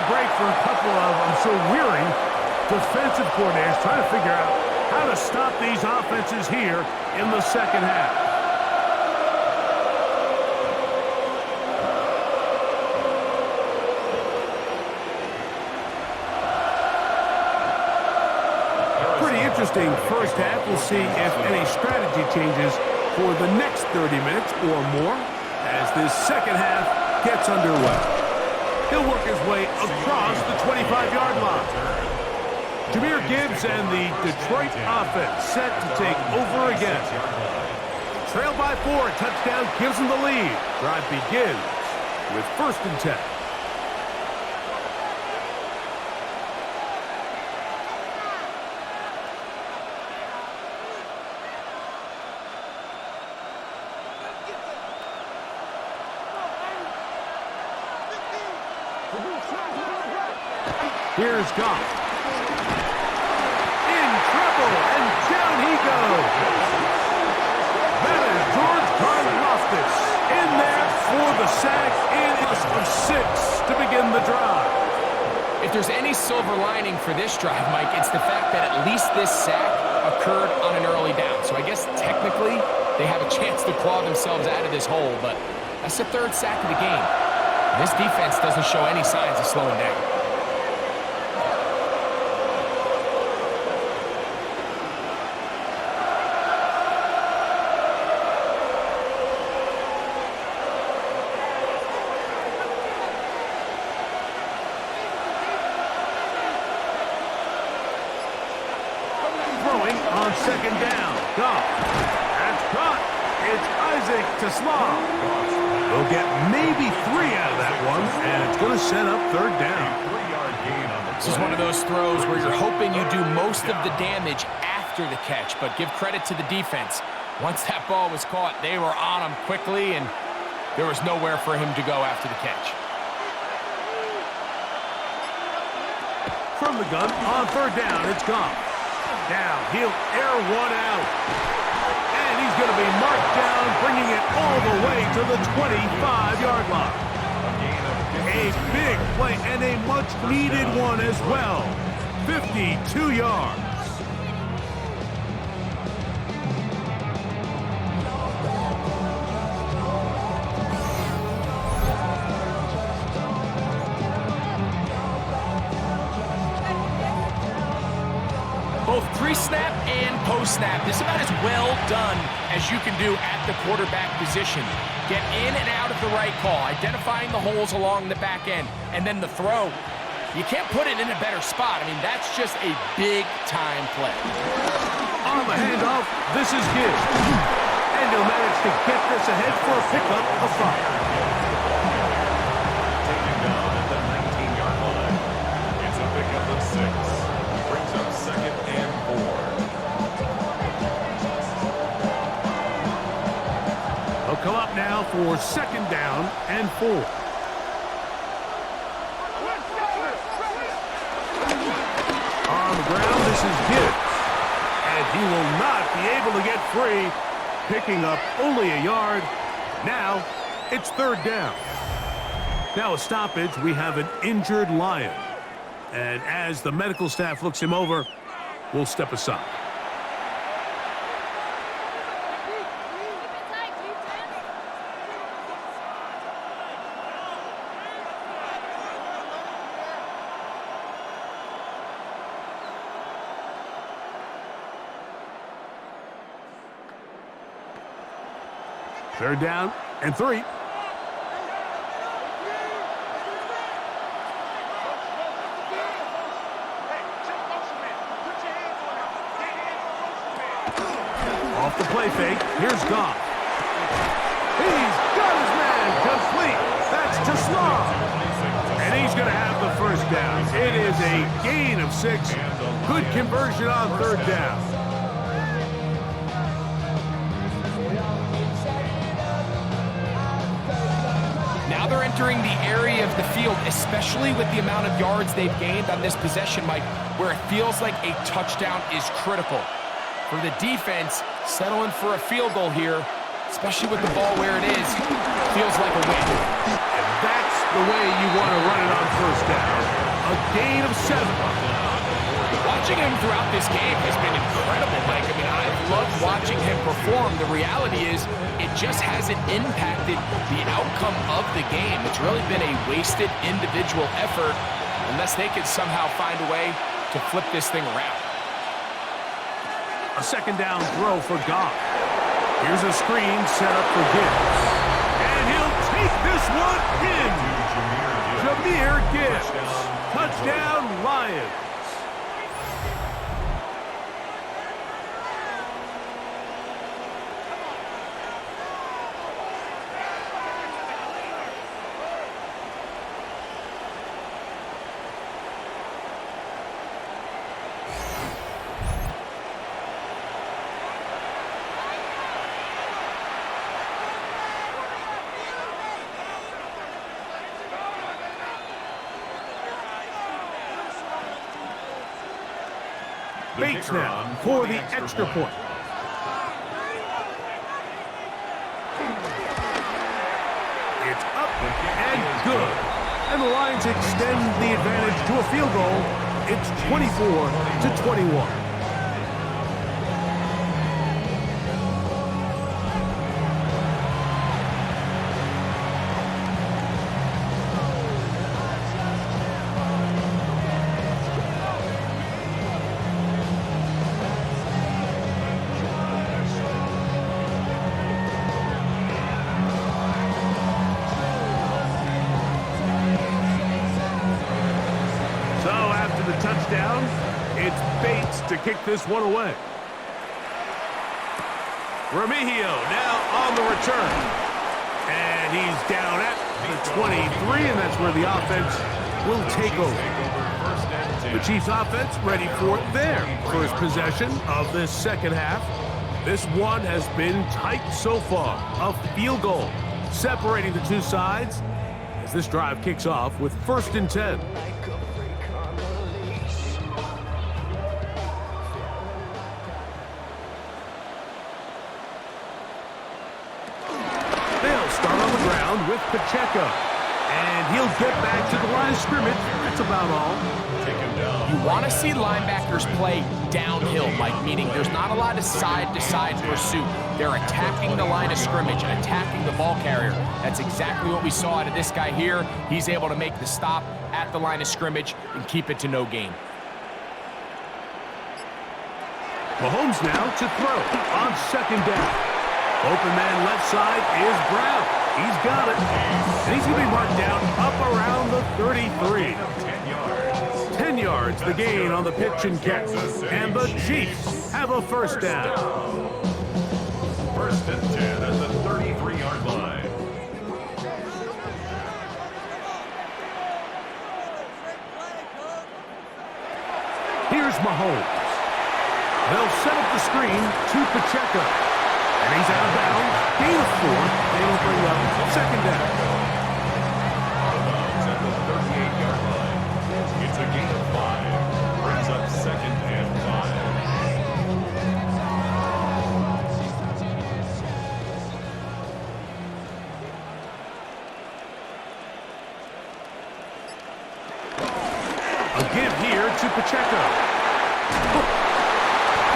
break for a couple of, I'm sure, weary defensive coordinators trying to figure out how to stop these offenses here in the second half. Pretty interesting first half. We'll see if any strategy changes for the next 30 minutes or more as this second half gets underway. He'll work his way across the 25-yard line. Jahmyr Gibbs and the Detroit offense set to take over again. Trailed by 4, touchdown gives them the lead. Drive begins with 1st and 10. Here's Goff. In trouble, and down he goes. That is George Karlaftis in there for the sack. It is of 6 to begin the drive. If there's any silver lining for this drive, Mike, it's the fact that at least this sack occurred on an early down. So I guess technically they have a chance to claw themselves out of this hole, but that's the 3rd sack of the game. This defense doesn't show any signs of slowing down. On 2nd down, Goff. That's caught. It's Isaac to Slaw. They'll get maybe 3 out of that one, and it's going to set up 3rd down. This is one of those throws where you're hoping you do most of the damage after the catch, but give credit to the defense. Once that ball was caught, they were on him quickly, and there was nowhere for him to go after the catch. From the gun, on 3rd down, it's Goff. Now he'll air one out. And he's going to be marked down, bringing it all the way to the 25-yard line. A big play and a much-needed one as well. 52 yards. Both pre-snap and post-snap. This is about as well done as you can do at the quarterback position. Get in and out of the right call, identifying the holes along the back end, and then the throw. You can't put it in a better spot. I mean, that's just a big-time play. On the handoff, this is Gibbs. And he'll manage to get this ahead for a pickup of 5. Taking down at the 19-yard line. It's a pickup of 6. Brings up 2nd and 4. They'll come up now for 2nd down and 4. On the ground, this is Gibbs. And he will not be able to get free, picking up only a yard. Now, it's 3rd down. Now a stoppage, we have an injured Lion. And as the medical staff looks him over, we'll step aside. Third down and 3. Off the play fake, here's Goff. He's got his man complete. That's to Slaw. And he's going to have the 1st down. It is a gain of 6. Good conversion on 3rd down. Now they're entering the area of the field, especially with the amount of yards they've gained on this possession, Mike, where it feels like a touchdown is critical. For the defense, settling for a field goal here, especially with the ball where it is, feels like a win. And that's the way you want to run it on 1st down. A gain of 7. Watching him throughout this game has been incredible, Mike. I mean, I've loved watching him perform. The reality is it just hasn't impacted the outcome of the game. It's really been a wasted individual effort unless they could somehow find a way to flip this thing around. A 2nd down throw for Goff. Here's a screen set up for Gibbs. And he'll take this one in. Jahmyr Gibbs. Touchdown, Lions. Bates now for the extra point. It's up and good. And the Lions extend the advantage to a field goal. It's 24-21. Touchdown. It's Bates to kick this one away. Remigio now on the return. And he's down at the 23, and that's where the offense will take over. The Chiefs offense ready for their first possession of this second half. This one has been tight so far. A field goal separating the two sides as this drive kicks off with 1st and 10. With Pacheco, and he'll get back to the line of scrimmage. That's about all. You want to see linebackers play downhill, Mike, meaning there's not a lot of side-to-side pursuit. They're attacking the line of scrimmage, attacking the ball carrier. That's exactly what we saw out of this guy here. He's able to make the stop at the line of scrimmage and keep it to no gain. Mahomes now to throw on 2nd down. Open man left side is Brown. He's got it. And he's going to be marked down up around the 33. 10 yards, the gain on the pitch and catch. And the Chiefs have a 1st down. 1st and 10 at the 33-yard line. Here's Mahomes. They'll set up the screen to Pacheco. And he's out of bounds. Gain of 4. They will bring up 2nd down. At the 38-yard line. It's a gain of 5. Brings up 2nd and 5. A give here to Pacheco.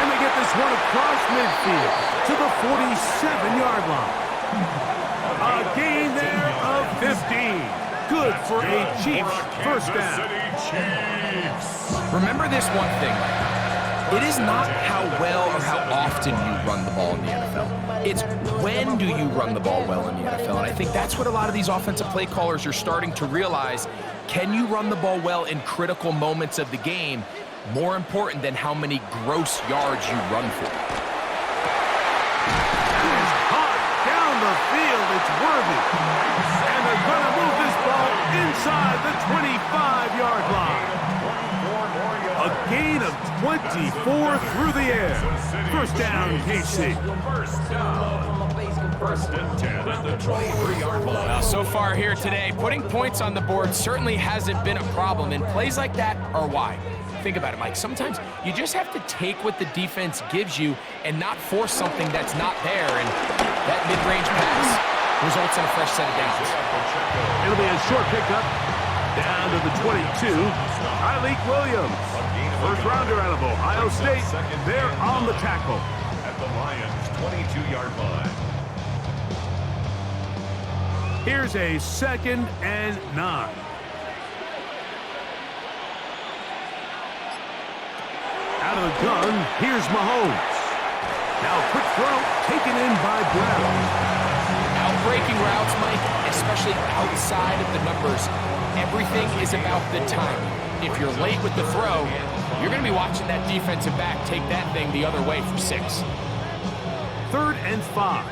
And they get this one across midfield to the 47-yard line. A gain there of 15. Good for a Chiefs 1st down. Remember this one thing, Mike. It is not how well or how often you run the ball in the NFL. It's when do you run the ball well in the NFL. And I think that's what a lot of these offensive play callers are starting to realize. Can you run the ball well in critical moments of the game? More important than how many gross yards you run for. Hot down the field, it's Worthy. And they're going to move this ball inside the 25-yard line. A gain of 24 through the air. 1st down, KC. 1st and 10 at the 23-yard line. Well, so far here today, putting points on the board certainly hasn't been a problem, and plays like that are why. Think about it, Mike. Sometimes you just have to take what the defense gives you and not force something that's not there, and that mid-range pass results in a fresh set of downs. It'll be a short pickup down to the 22. Tyleik Williams, 1st rounder out of Ohio State. They're on the tackle. At the Lions' 22-yard line. Here's a 2nd and 9. Out of the gun, here's Mahomes. Now a quick throw taken in by Brown. Out-breaking routes, Mike, especially outside of the numbers, everything is about the timing. If you're late with the throw, you're going to be watching that defensive back take that thing the other way for 6. 3rd and 5.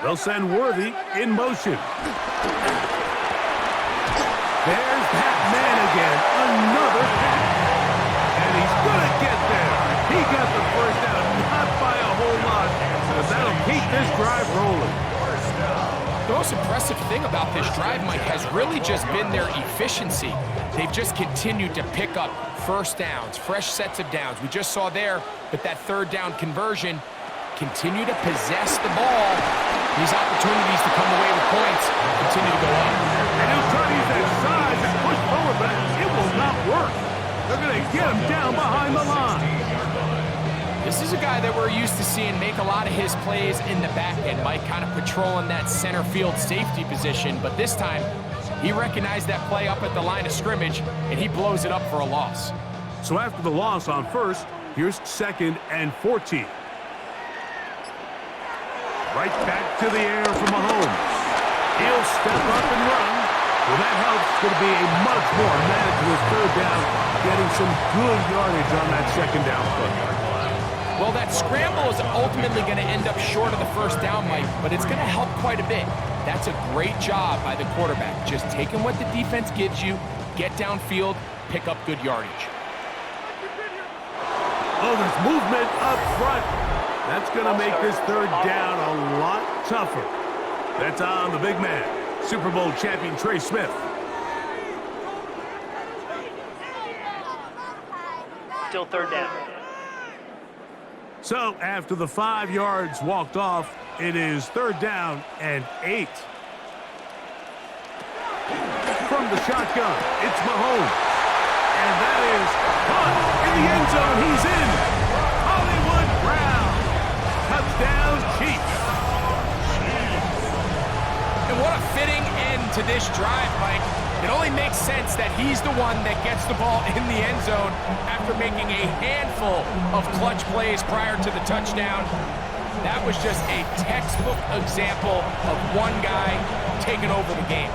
They'll send Worthy in motion. There's that man again. Another pass. And he's going to get there. He got the 1st down, not by a whole lot, but that'll keep this drive rolling. The most impressive thing about this drive, Mike, has really just been their efficiency. They've just continued to pick up first downs, fresh sets of downs. We just saw there, but that third down conversion, continue to possess the ball. These opportunities to come away with points continue to go up. And he'll try to use that size and push forward, but it will not work. They're going to get him down behind the line. This is a guy that we're used to seeing make a lot of his plays in the back end, Mike, kind of patrolling that center field safety position. But this time, he recognized that play up at the line of scrimmage, and he blows it up for a loss. So after the loss on first, here's 2nd and 14. Right back to the air for Mahomes. He'll step up and run. Well, that helps. It's going to be a much more manageable third down, getting some good yardage on that second down play. Well, that scramble is ultimately going to end up short of the first down, Mike, but it's going to help quite a bit. That's a great job by the quarterback. Just taking what the defense gives you, get downfield, pick up good yardage. Oh, there's movement up front. That's going to make this third down a lot tougher. That's on the big man, Super Bowl champion Trey Smith. Still third down. So after the 5 yards walked off, it is 3rd down and 8. From the shotgun, it's Mahomes. And that is caught in the end zone. He's in. Hollywood Brown. Touchdown, Chiefs. And what a fitting end to this drive, Mike. It only makes sense that he's the one that gets the ball in the end zone after making a handful of clutch plays prior to the touchdown. That was just a textbook example of one guy taking over the game.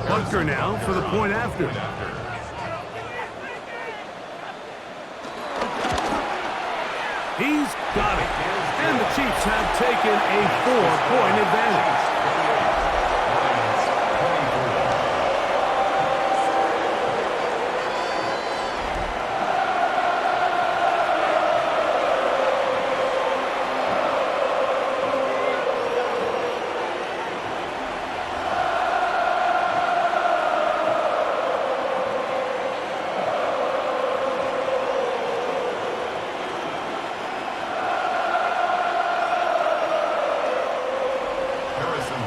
Bunker now for the point after. He's got it. And the Chiefs have taken a 4-point advantage.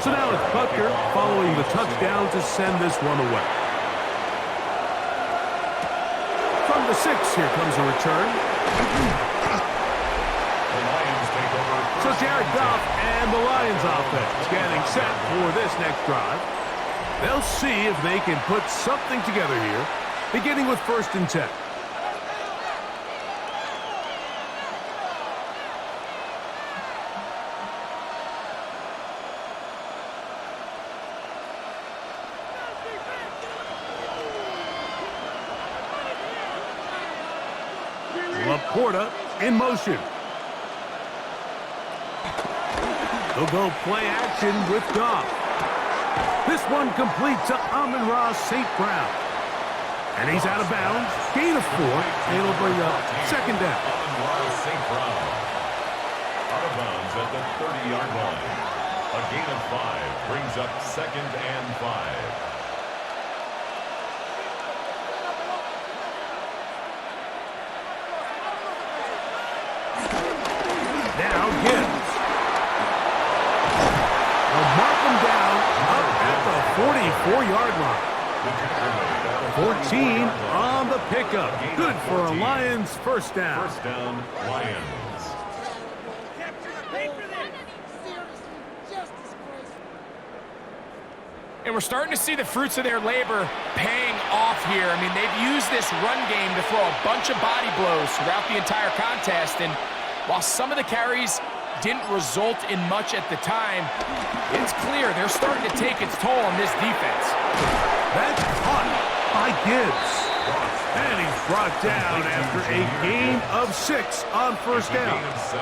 So now it's Butker following the touchdown to send this one away. From the 6, here comes a return. The Lions take over. So Jared Goff and the Lions offense getting set for this next drive. They'll see if they can put something together here, beginning with 1st and 10. Laporta in motion. They'll go play action with Goff. This one complete to Amon-Ra St. Brown. And he's out of bounds. Gain of 4. And it'll bring up 2nd down. Amon-Ra St. Brown. Out of bounds at the 30-yard line. A gain of 5 brings up 2nd and 5. Now Gibbs. They'll mark him down up at the 44-yard line. 14 on the pickup. Good for a Lions first down. First down, Lions. And we're starting to see the fruits of their labor paying off here. I mean, they've used this run game to throw a bunch of body blows throughout the entire contest. And while some of the carries didn't result in much at the time, it's clear they're starting to take its toll on this defense. That's caught by Gibbs. And he's brought down after a gain of 6 on first down. Gain of 7.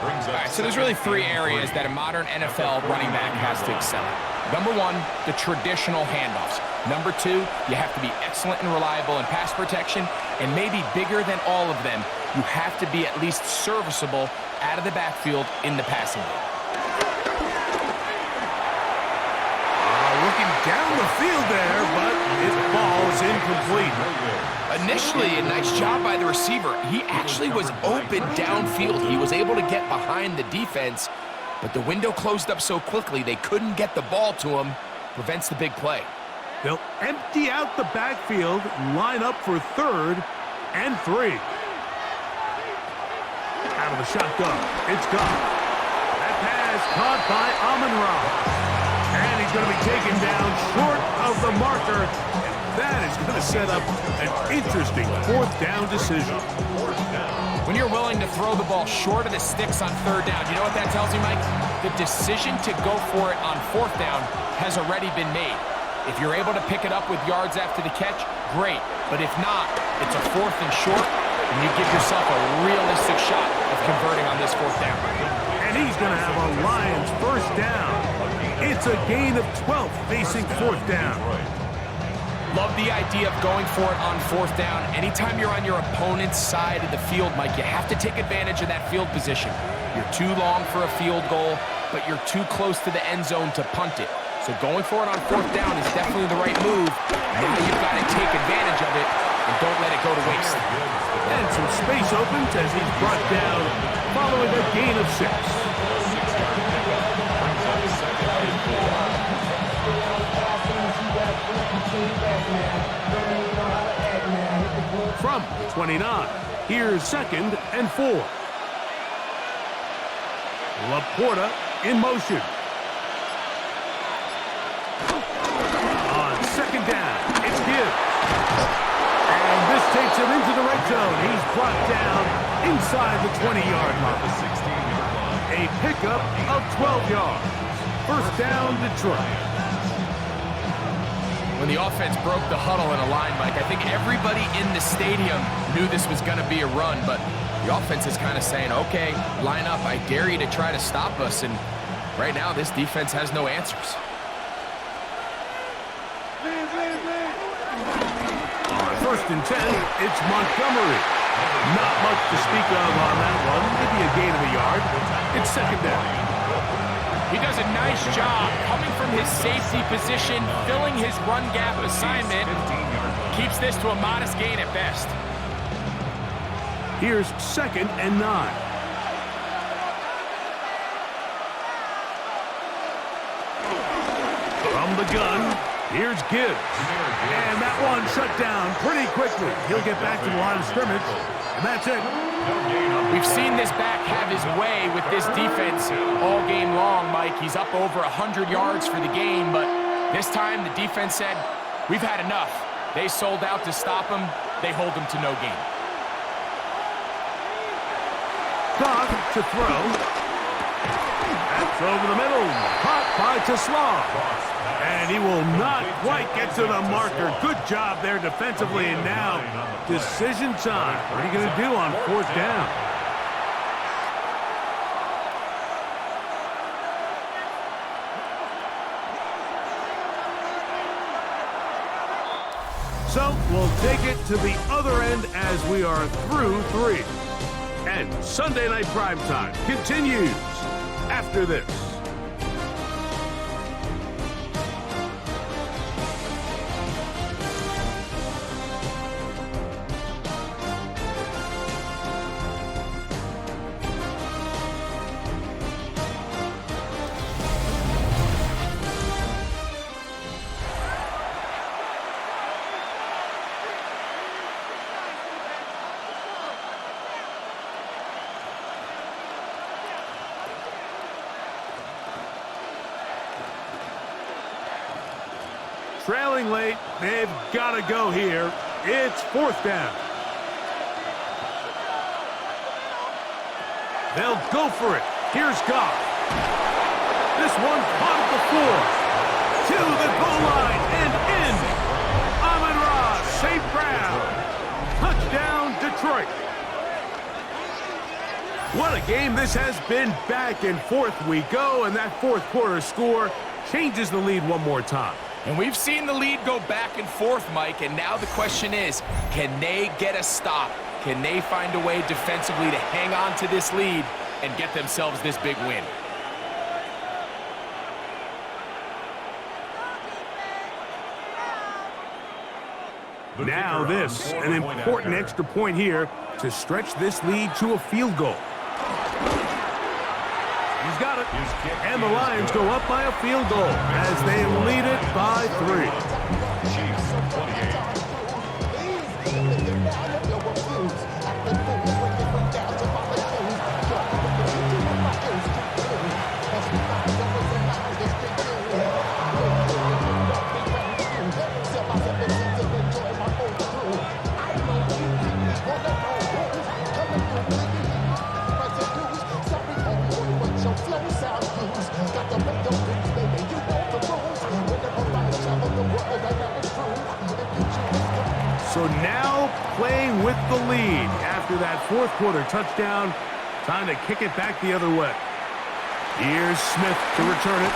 brings up All right, so there's really three areas that a modern NFL running back has to excel at. Number one, the traditional handoffs. Number two, you have to be excellent and reliable in pass protection, and maybe bigger than all of them, you have to be at least serviceable out of the backfield in the passing game. Looking down the field there, but his ball is incomplete. Initially, a nice job by the receiver. He actually was open downfield. He was able to get behind the defense, but the window closed up so quickly they couldn't get the ball to him. Prevents the big play. They'll empty out the backfield, line up for 3rd and 3. Out of the shotgun, it's gone. That pass caught by Amon-Ra. And he's going to be taken down short of the marker. And that is going to set up an interesting 4th down decision. When you're willing to throw the ball short of the sticks on 3rd down, you know what that tells you, Mike? The decision to go for it on 4th down has already been made. If you're able to pick it up with yards after the catch, great. But if not, it's a 4th and short, and you give yourself a realistic shot of converting on this 4th down. And he's going to have a Lions 1st down. It's a gain of 12 facing 4th down. Love the idea of going for it on 4th down. Anytime you're on your opponent's side of the field, Mike, you have to take advantage of that field position. You're too long for a field goal, but you're too close to the end zone to punt it. So going for it on 4th down is definitely the right move. Now you've got to take advantage of it and don't let it go to waste. And some space opens as he's brought down following a gain of 6. From the 29, here's 2nd and 4. Laporta in motion. On 2nd down, it's Gibbs. And this takes him into the red zone. He's brought down inside the 20-yard line. A pickup of 12 yards. 1st down, Detroit. When the offense broke the huddle in a line, Mike, I think everybody in the stadium knew this was going to be a run, but the offense is kind of saying, okay, line up, I dare you to try to stop us, and right now this defense has no answers. On 1st and 10, it's Montgomery. Not much to speak of on that one, maybe a gain of a yard. It's 2nd down. He does a nice job coming from his safety position, filling his run gap assignment. Keeps this to a modest gain at best. Here's 2nd and 9. From the gun, here's Gibbs. And that one shut down pretty quickly. He'll get back to the line of scrimmage, and that's it. We've seen this back have his way with this defense all game long, Mike. He's up over 100 yards for the game, but this time the defense said, we've had enough. They sold out to stop him. They hold him to no gain. Goff to throw. That's over the middle. Caught by Taslaw. And he will not quite get to the marker. Good job there defensively. And now, decision time. What are you going to do on 4th down? So, we'll take it to the other end as we are through 3. And Sunday Night Primetime continues after this. Trailing late, they've got to go here. It's 4th down. They'll go for it. Here's Goff. This one caught at the 4. To the goal line and in. Amon-Ra, St. Brown. Touchdown, Detroit. What a game this has been. Back and forth we go, and that fourth quarter score changes the lead one more time. And we've seen the lead go back and forth, Mike, and now the question is, can they get a stop? Can they find a way defensively to hang on to this lead and get themselves this big win? Now this, an important extra point here to stretch this lead to a field goal. He's got it. And the Lions go up by a field goal as they lead it by 3. Chiefs 28. So now playing with the lead after that fourth quarter touchdown. Time to kick it back the other way. Here's Smith to return it.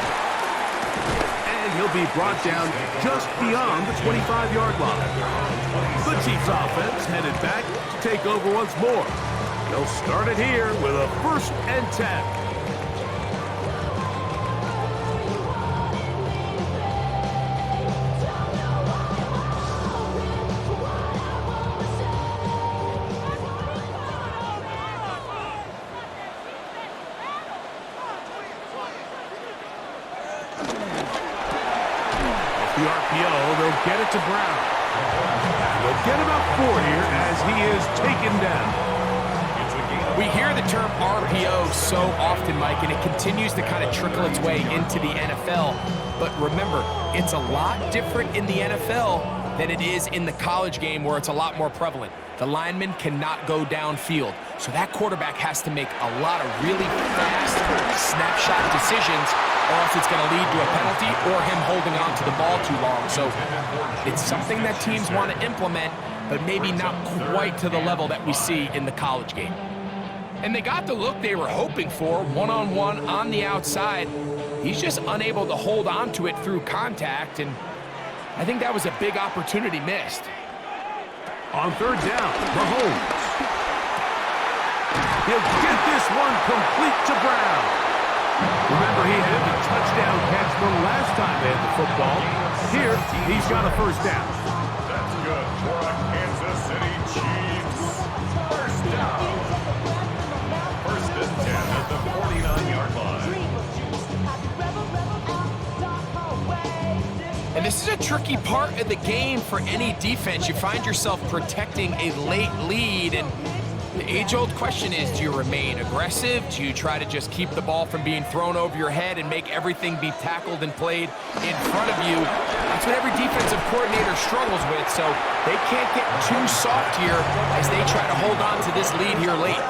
And he'll be brought down just beyond the 25-yard line. The Chiefs offense headed back to take over once more. They'll start it here with a 1st and 10. The RPO, they'll get it to Brown. They'll get about 4 here as he is taken down. We hear the term RPO so often, Mike, and it continues to kind of trickle its way into the NFL. But remember, it's a lot different in the NFL than it is in the college game where it's a lot more prevalent. The lineman cannot go downfield. So that quarterback has to make a lot of really fast snapshot decisions, or else it's going to lead to a penalty or him holding on to the ball too long. So it's something that teams want to implement, but maybe not quite to the level that we see in the college game. And they got the look they were hoping for, one-on-one on the outside. He's just unable to hold on to it through contact, and I think that was a big opportunity missed. On 3rd down, Mahomes. He'll get this one complete to Brown. Remember, he had the touchdown catch the last time they had the football. Here, he's got a 1st down. That's good for a Kansas City Chiefs. 1st down. 1st and 10 at the 49-yard line. And this is a tricky part of the game for any defense. You find yourself protecting a late lead, and the age-old question is, do you remain aggressive? Do you try to just keep the ball from being thrown over your head and make everything be tackled and played in front of you? That's what every defensive coordinator struggles with, so they can't get too soft here as they try to hold on to this lead here late.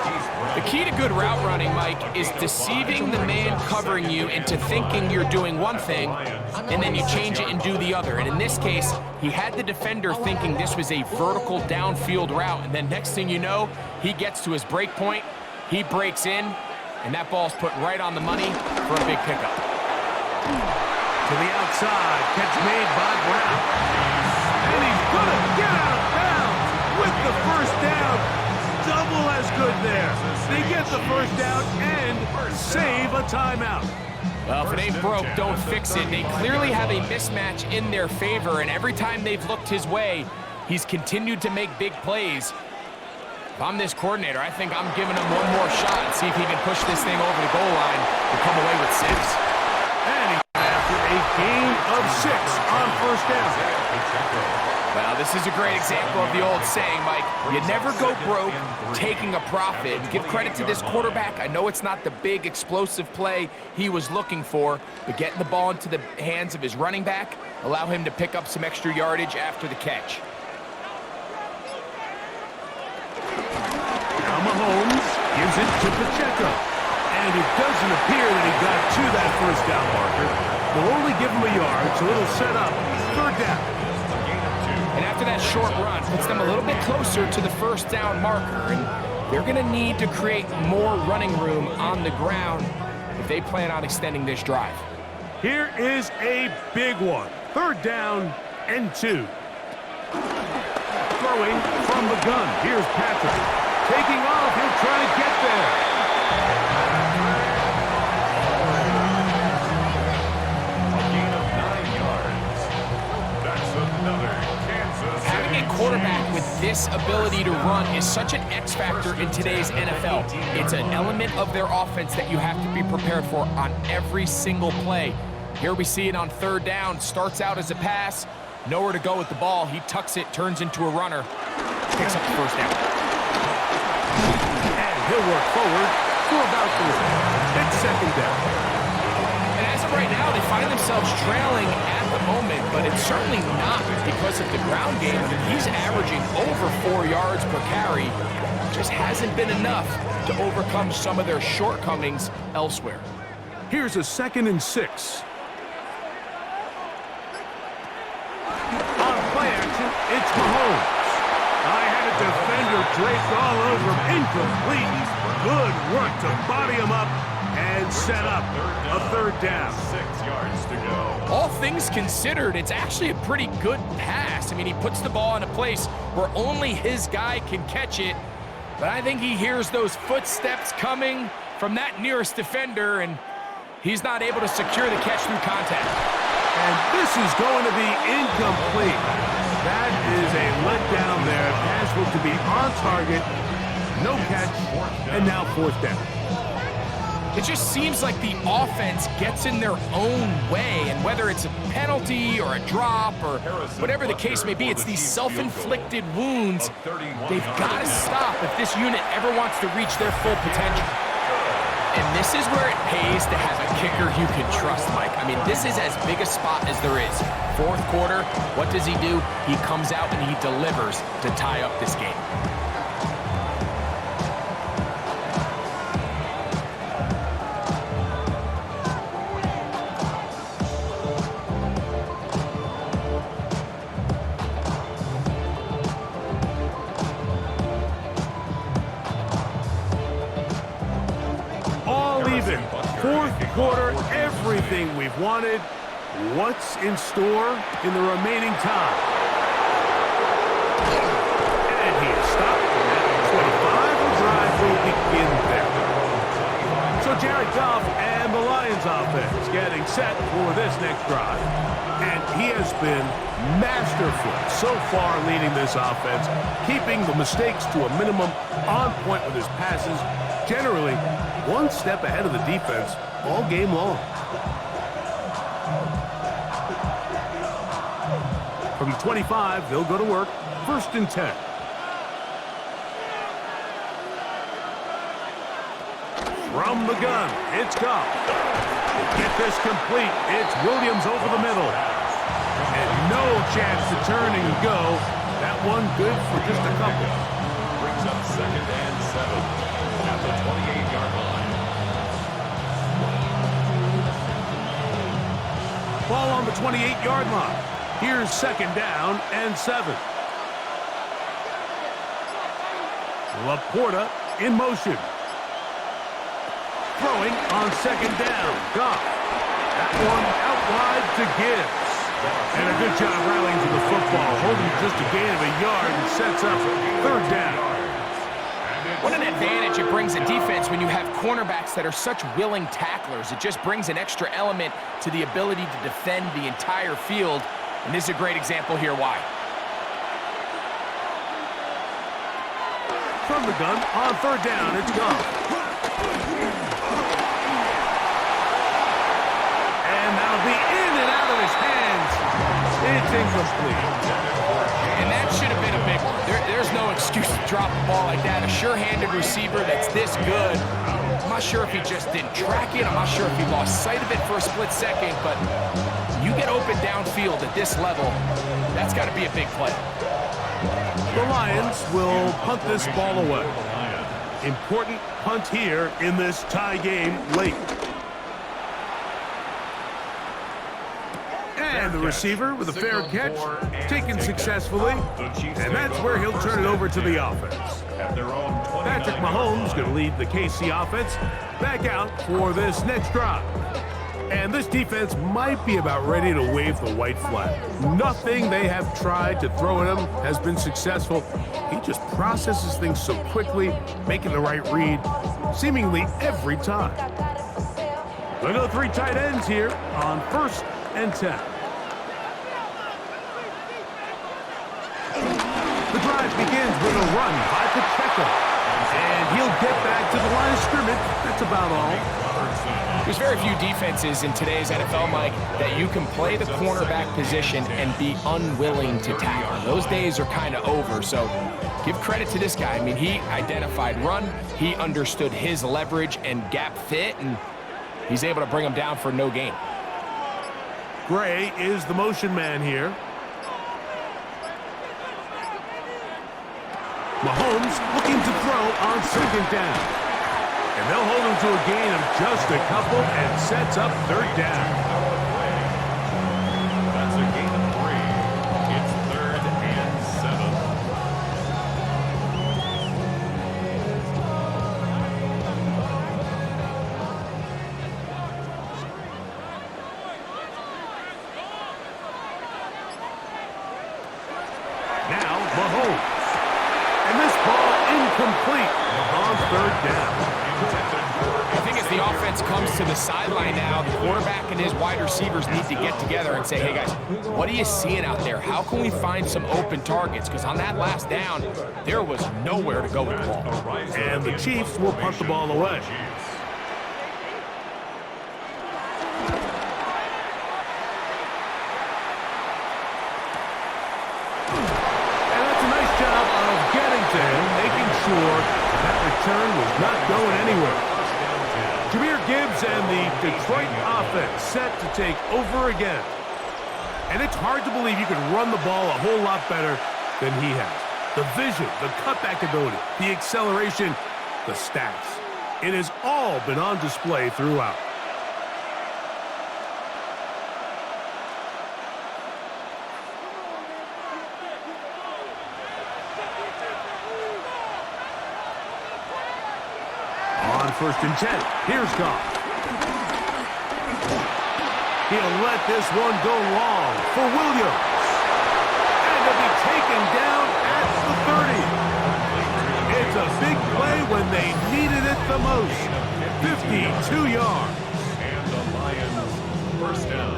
The key to good route running, Mike, is deceiving the man covering you into thinking you're doing one thing, and then you change it and do the other. And in this case, he had the defender thinking this was a vertical downfield route, and then next thing you know, he gets to his break point, he breaks in, and that ball's put right on the money for a big pickup. To the outside, catch made by Brown. And he's going to get out of bounds with the 1st down. Double as good there. They get the 1st down and save a timeout. Well, if it ain't broke, don't fix it. They clearly have a mismatch in their favor, and every time they've looked his way, he's continued to make big plays. If I'm this coordinator, I think I'm giving him one more shot and see if he can push this thing over the goal line and come away with 6. And he after a gain of 6 on 1st down. Well, this is a great example of the old saying, Mike, you never go broke taking a profit. Give credit to this quarterback. I know it's not the big explosive play he was looking for, but getting the ball into the hands of his running back, allow him to pick up some extra yardage after the catch. Now Mahomes gives it to Pacheco. And it doesn't appear that he got to that 1st down marker. They'll only give him a yard, so it'll set up 3rd down. And after that short run, puts them a little bit closer to the 1st down marker. And they're going to need to create more running room on the ground if they plan on extending this drive. Here is a big one. 3rd down and 2. Throwing from the gun. Here's Patrick. Taking off. He'll try to get there. A gain of 9 yards. That's another Kansas City. Having a quarterback with this ability to run is such an X factor in today's NFL. It's an element of their offense that you have to be prepared for on every single play. Here we see it on 3rd down. Starts out as a pass. Nowhere to go with the ball. He tucks it, turns into a runner. Picks up the 1st down. And he'll work forward for about 3. It's 2nd down. And as of right now, they find themselves trailing at the moment, but it's certainly not because of the ground game. I mean, he's averaging over 4 yards per carry. Just hasn't been enough to overcome some of their shortcomings elsewhere. Here's a 2nd and 6. On play action, it's Mahomes. I had a defender draped all over him. Incomplete. Good work to body him up and set up a 3rd down. 6 yards to go. All things considered, it's actually a pretty good pass. I mean, he puts the ball in a place where only his guy can catch it, but I think he hears those footsteps coming from that nearest defender, and he's not able to secure the catch through contact. And this is going to be incomplete. That is a letdown there. Pass looked to be on target. No catch. And now 4th down. It just seems like the offense gets in their own way, and whether it's a penalty or a drop or whatever the case may be, it's these self-inflicted wounds. They've got to stop if this unit ever wants to reach their full potential. And this is where it pays to have a kicker you can trust, Mike. I mean, this is as big a spot as there is. 4th quarter, what does he do? He comes out and he delivers to tie up this game. Even. 4th quarter, everything we've wanted. What's in store in the remaining time? And he is stopped at 25. The drive will begin there. So Jared Goff and the Lions offense getting set for this next drive. And he has been masterful so far leading this offense, keeping the mistakes to a minimum, on point with his passes, generally one step ahead of the defense all game long. From 25, they'll go to work. 1st and 10. From the gun, it's Goff. Get this complete. It's Williams over the middle. And no chance to turn and go. That one good for just a couple. Brings up 2nd and 7. At the 28-yard line. Ball on the 28-yard line. Here's 2nd down and 7. Laporta in motion. Throwing on 2nd down. Goff. That one out wide to Gibbs. And a good job rallying to the football, holding just a gain of a yard and sets up 3rd down. What an advantage it brings a defense when you have cornerbacks that are such willing tacklers. It just brings an extra element to the ability to defend the entire field. And this is a great example here why. From the gun, on 3rd down, it's Goff. And that'll be in and out of his hands. It's incomplete. And that should have been a big one. There's no excuse to drop a ball like that. A sure-handed receiver that's this good. I'm not sure if he just didn't track it. I'm not sure if he lost sight of it for a split second, but you get open downfield at this level, that's got to be a big play. The Lions will punt this ball away. Important punt here in this tie game late. And And the receiver with a fair catch, taken successfully, and that's where he'll turn it over to the offense. Patrick Mahomes going to lead the KC offense back out for this next drive. And this defense might be about ready to wave the white flag. Nothing they have tried to throw at him has been successful. He just processes things so quickly, making the right read, seemingly every time. We'll go 3 tight ends here on 1st and 10. The drive begins with a run by Pacheco. And he'll get back to the line of scrimmage. That's about all. There's very few defenses in today's NFL, Mike, that you can play the cornerback position and be unwilling to tackle. Those days are kind of over, so give credit to this guy. I mean, he identified run, he understood his leverage and gap fit, and he's able to bring him down for no gain. Gray is the motion man here. Mahomes looking to throw on 2nd down. And they'll hold him to a gain of just a couple and sets up 3rd down. That's a gain of 3. It's 3rd and 7. Now Mahomes. And this ball incomplete on 3rd down. I think as the offense comes to the sideline now, the quarterback and his wide receivers need to get together and say, hey guys, what are you seeing out there? How can we find some open targets? Because on that last down, there was nowhere to go with the ball. And the Chiefs will punt the ball away. And that's a nice job of getting to him, making sure that return was not going anywhere. Jahmyr Gibbs and the Detroit offense set to take over again. And it's hard to believe you can run the ball a whole lot better than he has. The vision, the cutback ability, the acceleration, the stats. It has all been on display throughout. On 1st and 10, here's Goff. He'll let this one go long for Williams. And he'll be taken down at the 30. It's a big play when they needed it the most. 52 yards. And the Lions 1st down.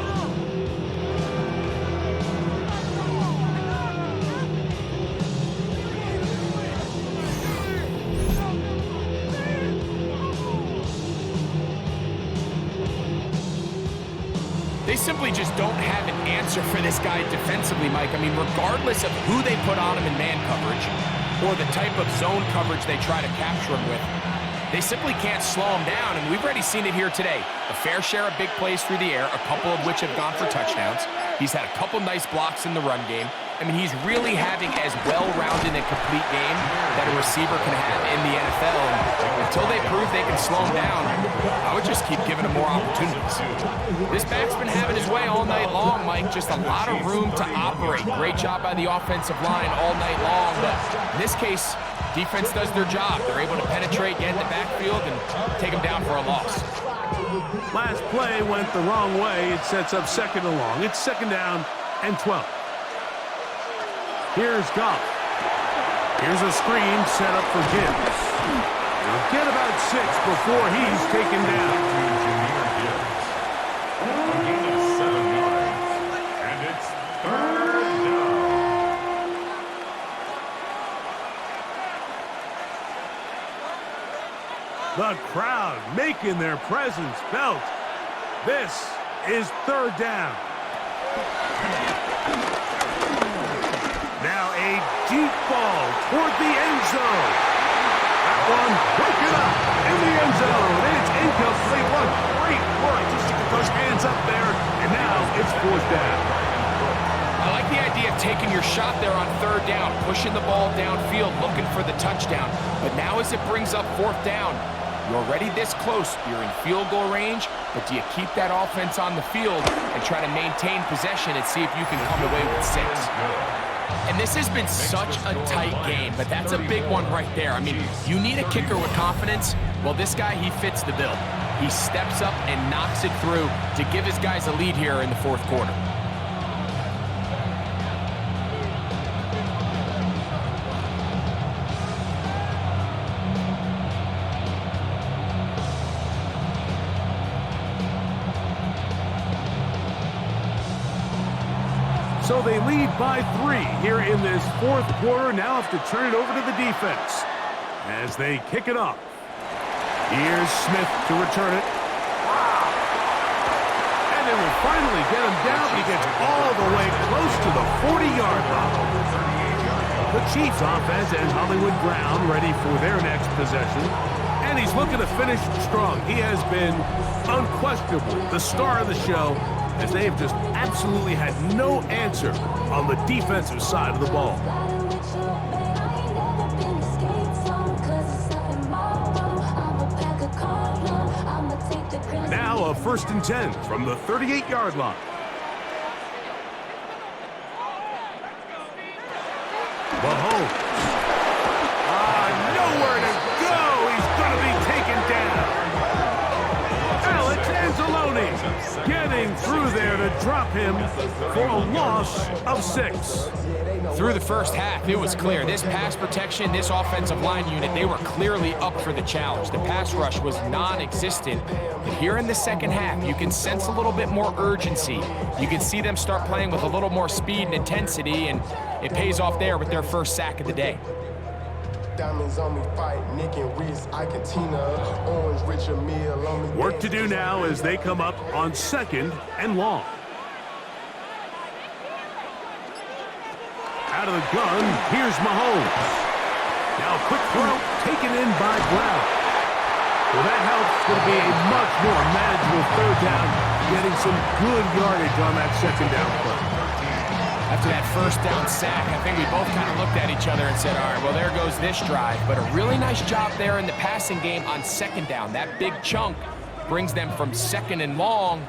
They simply just don't have an answer for this guy defensively, Mike. I mean, regardless of who they put on him in man coverage or the type of zone coverage they try to capture him with, they simply can't slow him down, and we've already seen it here today. A fair share of big plays through the air, a couple of which have gone for touchdowns. He's had a couple nice blocks in the run game. I mean, he's really having as well-rounded and complete game that a receiver can have in the NFL. And until they prove they can slow him down, I would just keep giving him more opportunities. This back's been having his way all night long, Mike. Just a lot of room to operate. Great job by the offensive line all night long. But in this case, defense does their job. They're able to penetrate, get in the backfield, and take him down for a loss. Last play went the wrong way. It sets up 2nd and long. It's 2nd down and 12. Here's Goff. Here's a screen set up for Gibbs. He'll get about 6 before he's taken down. A gain of 7 yards. And it's 3rd down. The crowd making their presence felt. This is 3rd down. Now a deep ball toward the end zone. That one broken up in the end zone. It's incomplete. What great work just to get those hands up there. And now it's 4th down. I like the idea of taking your shot there on 3rd down, pushing the ball downfield, looking for the touchdown. But now as it brings up 4th down, You're already this close. You're in field goal range, but do you keep that offense on the field and try to maintain possession and see if you can come away with 6? And this has been such a tight game, but that's a big one right there. I mean, you need a kicker with confidence. Well, this guy, he fits the bill. He steps up and knocks it through to give his guys a lead here in the fourth quarter. So they lead by 3 here in this fourth quarter. Now have to turn it over to the defense as they kick it off. Here's Smith to return it. And they will finally get him down. He gets all the way close to the 40-yard line. The Chiefs offense and Hollywood Brown ready for their next possession. And he's looking to finish strong. He has been unquestionably the star of the show, as they have just absolutely had no answer on the defensive side of the ball. Now a 1st and 10 from the 38-yard line. Mahomes. Nowhere to go. He's going to be taken down. Alex Anzalone getting through there to drop him for a loss of 6. Through the first half, it was clear. This pass protection, this offensive line unit, they were clearly up for the challenge. The pass rush was non-existent. But here in the second half, you can sense a little bit more urgency. You can see them start playing with a little more speed and intensity, and it pays off there with their first sack of the day. Diamonds on me fight, Nick and Reese, Ike and Tina, Orange, Richard Mill on me. Work to do now as they come up on 2nd and long. Out of the gun, here's Mahomes. Now a quick throw, taken in by Brown. Well, that helps. It's going to be a much more manageable 3rd down, getting some good yardage on that 2nd down play. After that 1st down sack, I think we both kind of looked at each other and said, all right, well, there goes this drive. But a really nice job there in the passing game on 2nd down. That big chunk brings them from 2nd and long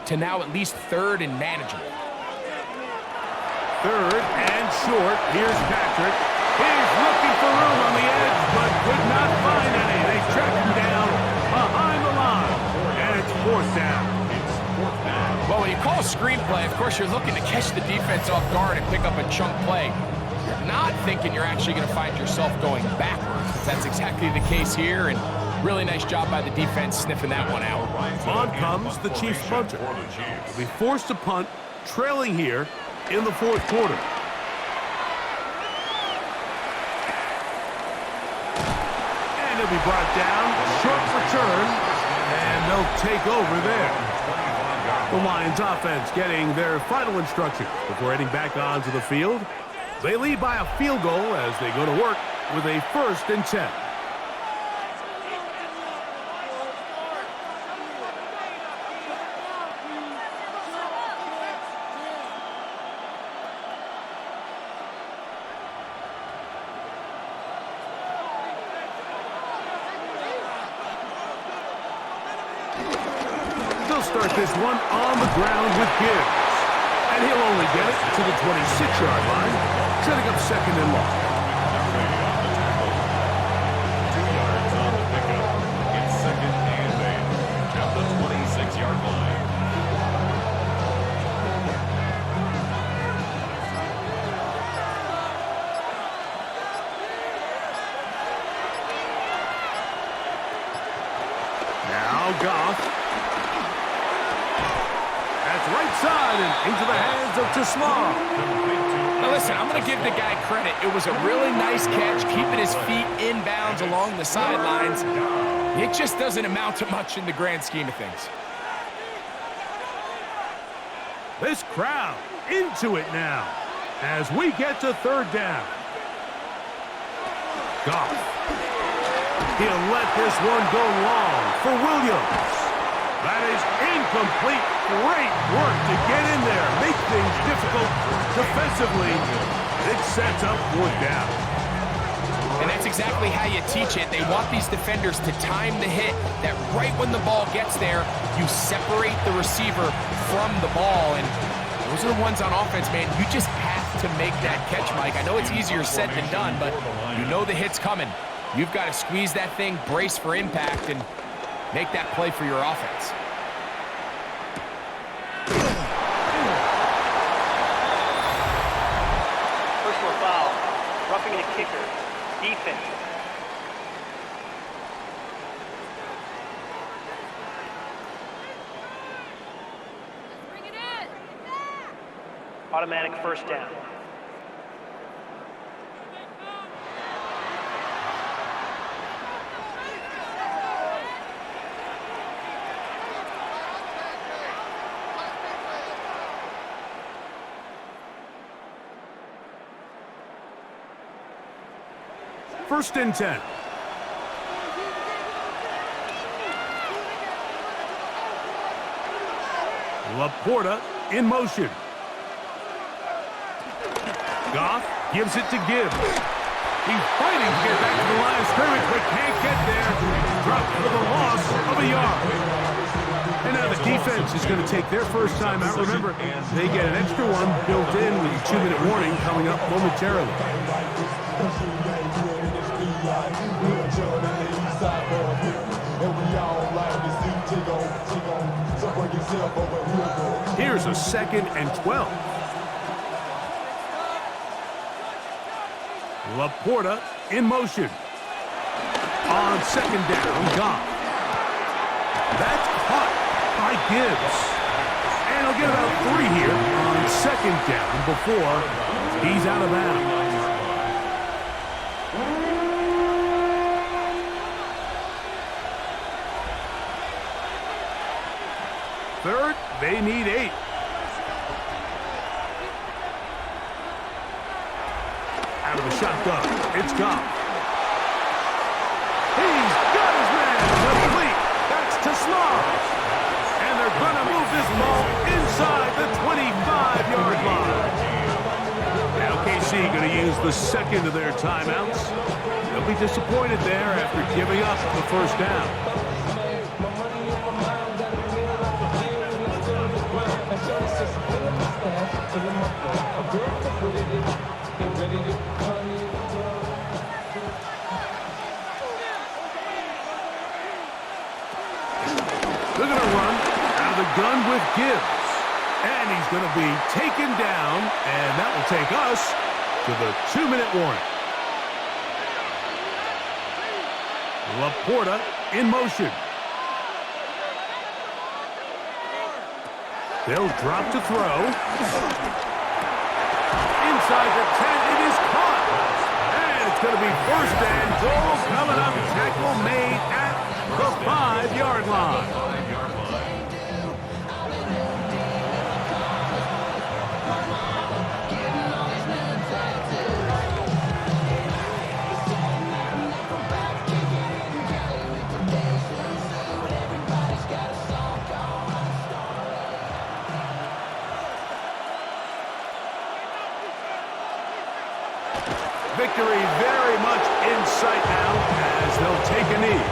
to now at least 3rd and manageable. 3rd and short. Here's Patrick. He's looking for room on the edge, but could not find any. They track him down behind the line, and it's 4th down. Well, when you call a screen play, of course, you're looking to catch the defense off guard and pick up a chunk play. You're not thinking you're actually going to find yourself going backwards, but that's exactly the case here, and really nice job by the defense sniffing that one out. On comes the Chiefs punter. They'll be forced to punt, trailing here in the 4th quarter. And he'll be brought down, short return, and they'll take over there. The Lions offense getting their final instructions before heading back onto the field. They lead by a field goal as they go to work with a 1st and 10. They'll start this one on the ground with Gibbs. And he'll only get it to the 26-yard line, setting up 2nd and long. 2 yards on the pickup. It's 2nd and 8 at the 26-yard line. Now Goff. Right side and into the hands of Tismar. Now listen, I'm going to give the guy credit. It was a really nice catch, keeping his feet inbounds along the sidelines. It just doesn't amount to much in the grand scheme of things. This crowd into it now as we get to 3rd down. Goff. He'll let this one go long for Williams. That is incomplete. Great work to get in there, make things difficult defensively. It sets up 4th down. And that's exactly how you teach it. They want these defenders to time the hit, that right when the ball gets there, you separate the receiver from the ball. And those are the ones on offense, man. You just have to make that catch, Mike. I know it's easier said than done, but you know the hit's coming. You've got to squeeze that thing, brace for impact, and make that play for your offense. Personal foul. Roughing the kicker. Defense. Bring it in. Automatic first down. First and 10. Laporta in motion. Goff gives it to Gibbs. He's fighting to get back to the line of scrimmage, but can't get there. Dropped for the loss of a yard. And now the defense is going to take their first time out. Remember, they get an extra one built in with a 2-minute warning coming up momentarily. Here's a 2nd and 12. Laporta in motion. On 2nd down, Goff. That's caught by Gibbs. And he'll get about 3 here on 2nd down before he's out of bounds. Third, they need 8. Out of the shotgun, it's Goff. He's got his man complete. That's to Small. And they're going to move this ball inside the 25-yard line. Now KC going to use the 2nd of their timeouts. They'll be disappointed there after giving up the first down. They're going to run out of the gun with Gibbs. And he's going to be taken down, and that will take us to the 2-minute warning. Laporta in motion. They'll drop to throw. Inside the 10, it is caught. And it's going to be 1st and goal coming up. Tackle made at the 5-yard line. Victory very much in sight now as they'll take a knee.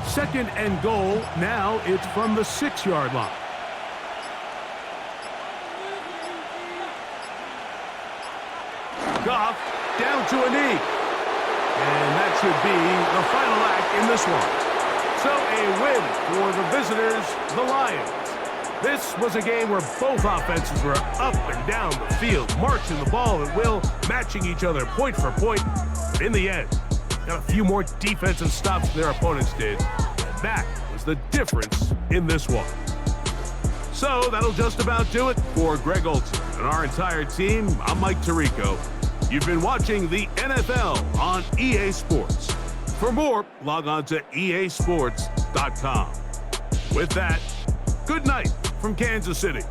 Second and goal. Now it's from the 6-yard line. Goff down to a knee. And that should be the final act in this one. So a win for the visitors, the Lions. This was a game where both offenses were up and down the field, marching the ball at will, matching each other point for point. But in the end, got a few more defensive stops than their opponents did. That was the difference in this one. So that'll just about do it for Greg Olson and our entire team. I'm Mike Tirico. You've been watching the NFL on EA Sports. For more, log on to easports.com. With that, good night from Kansas City.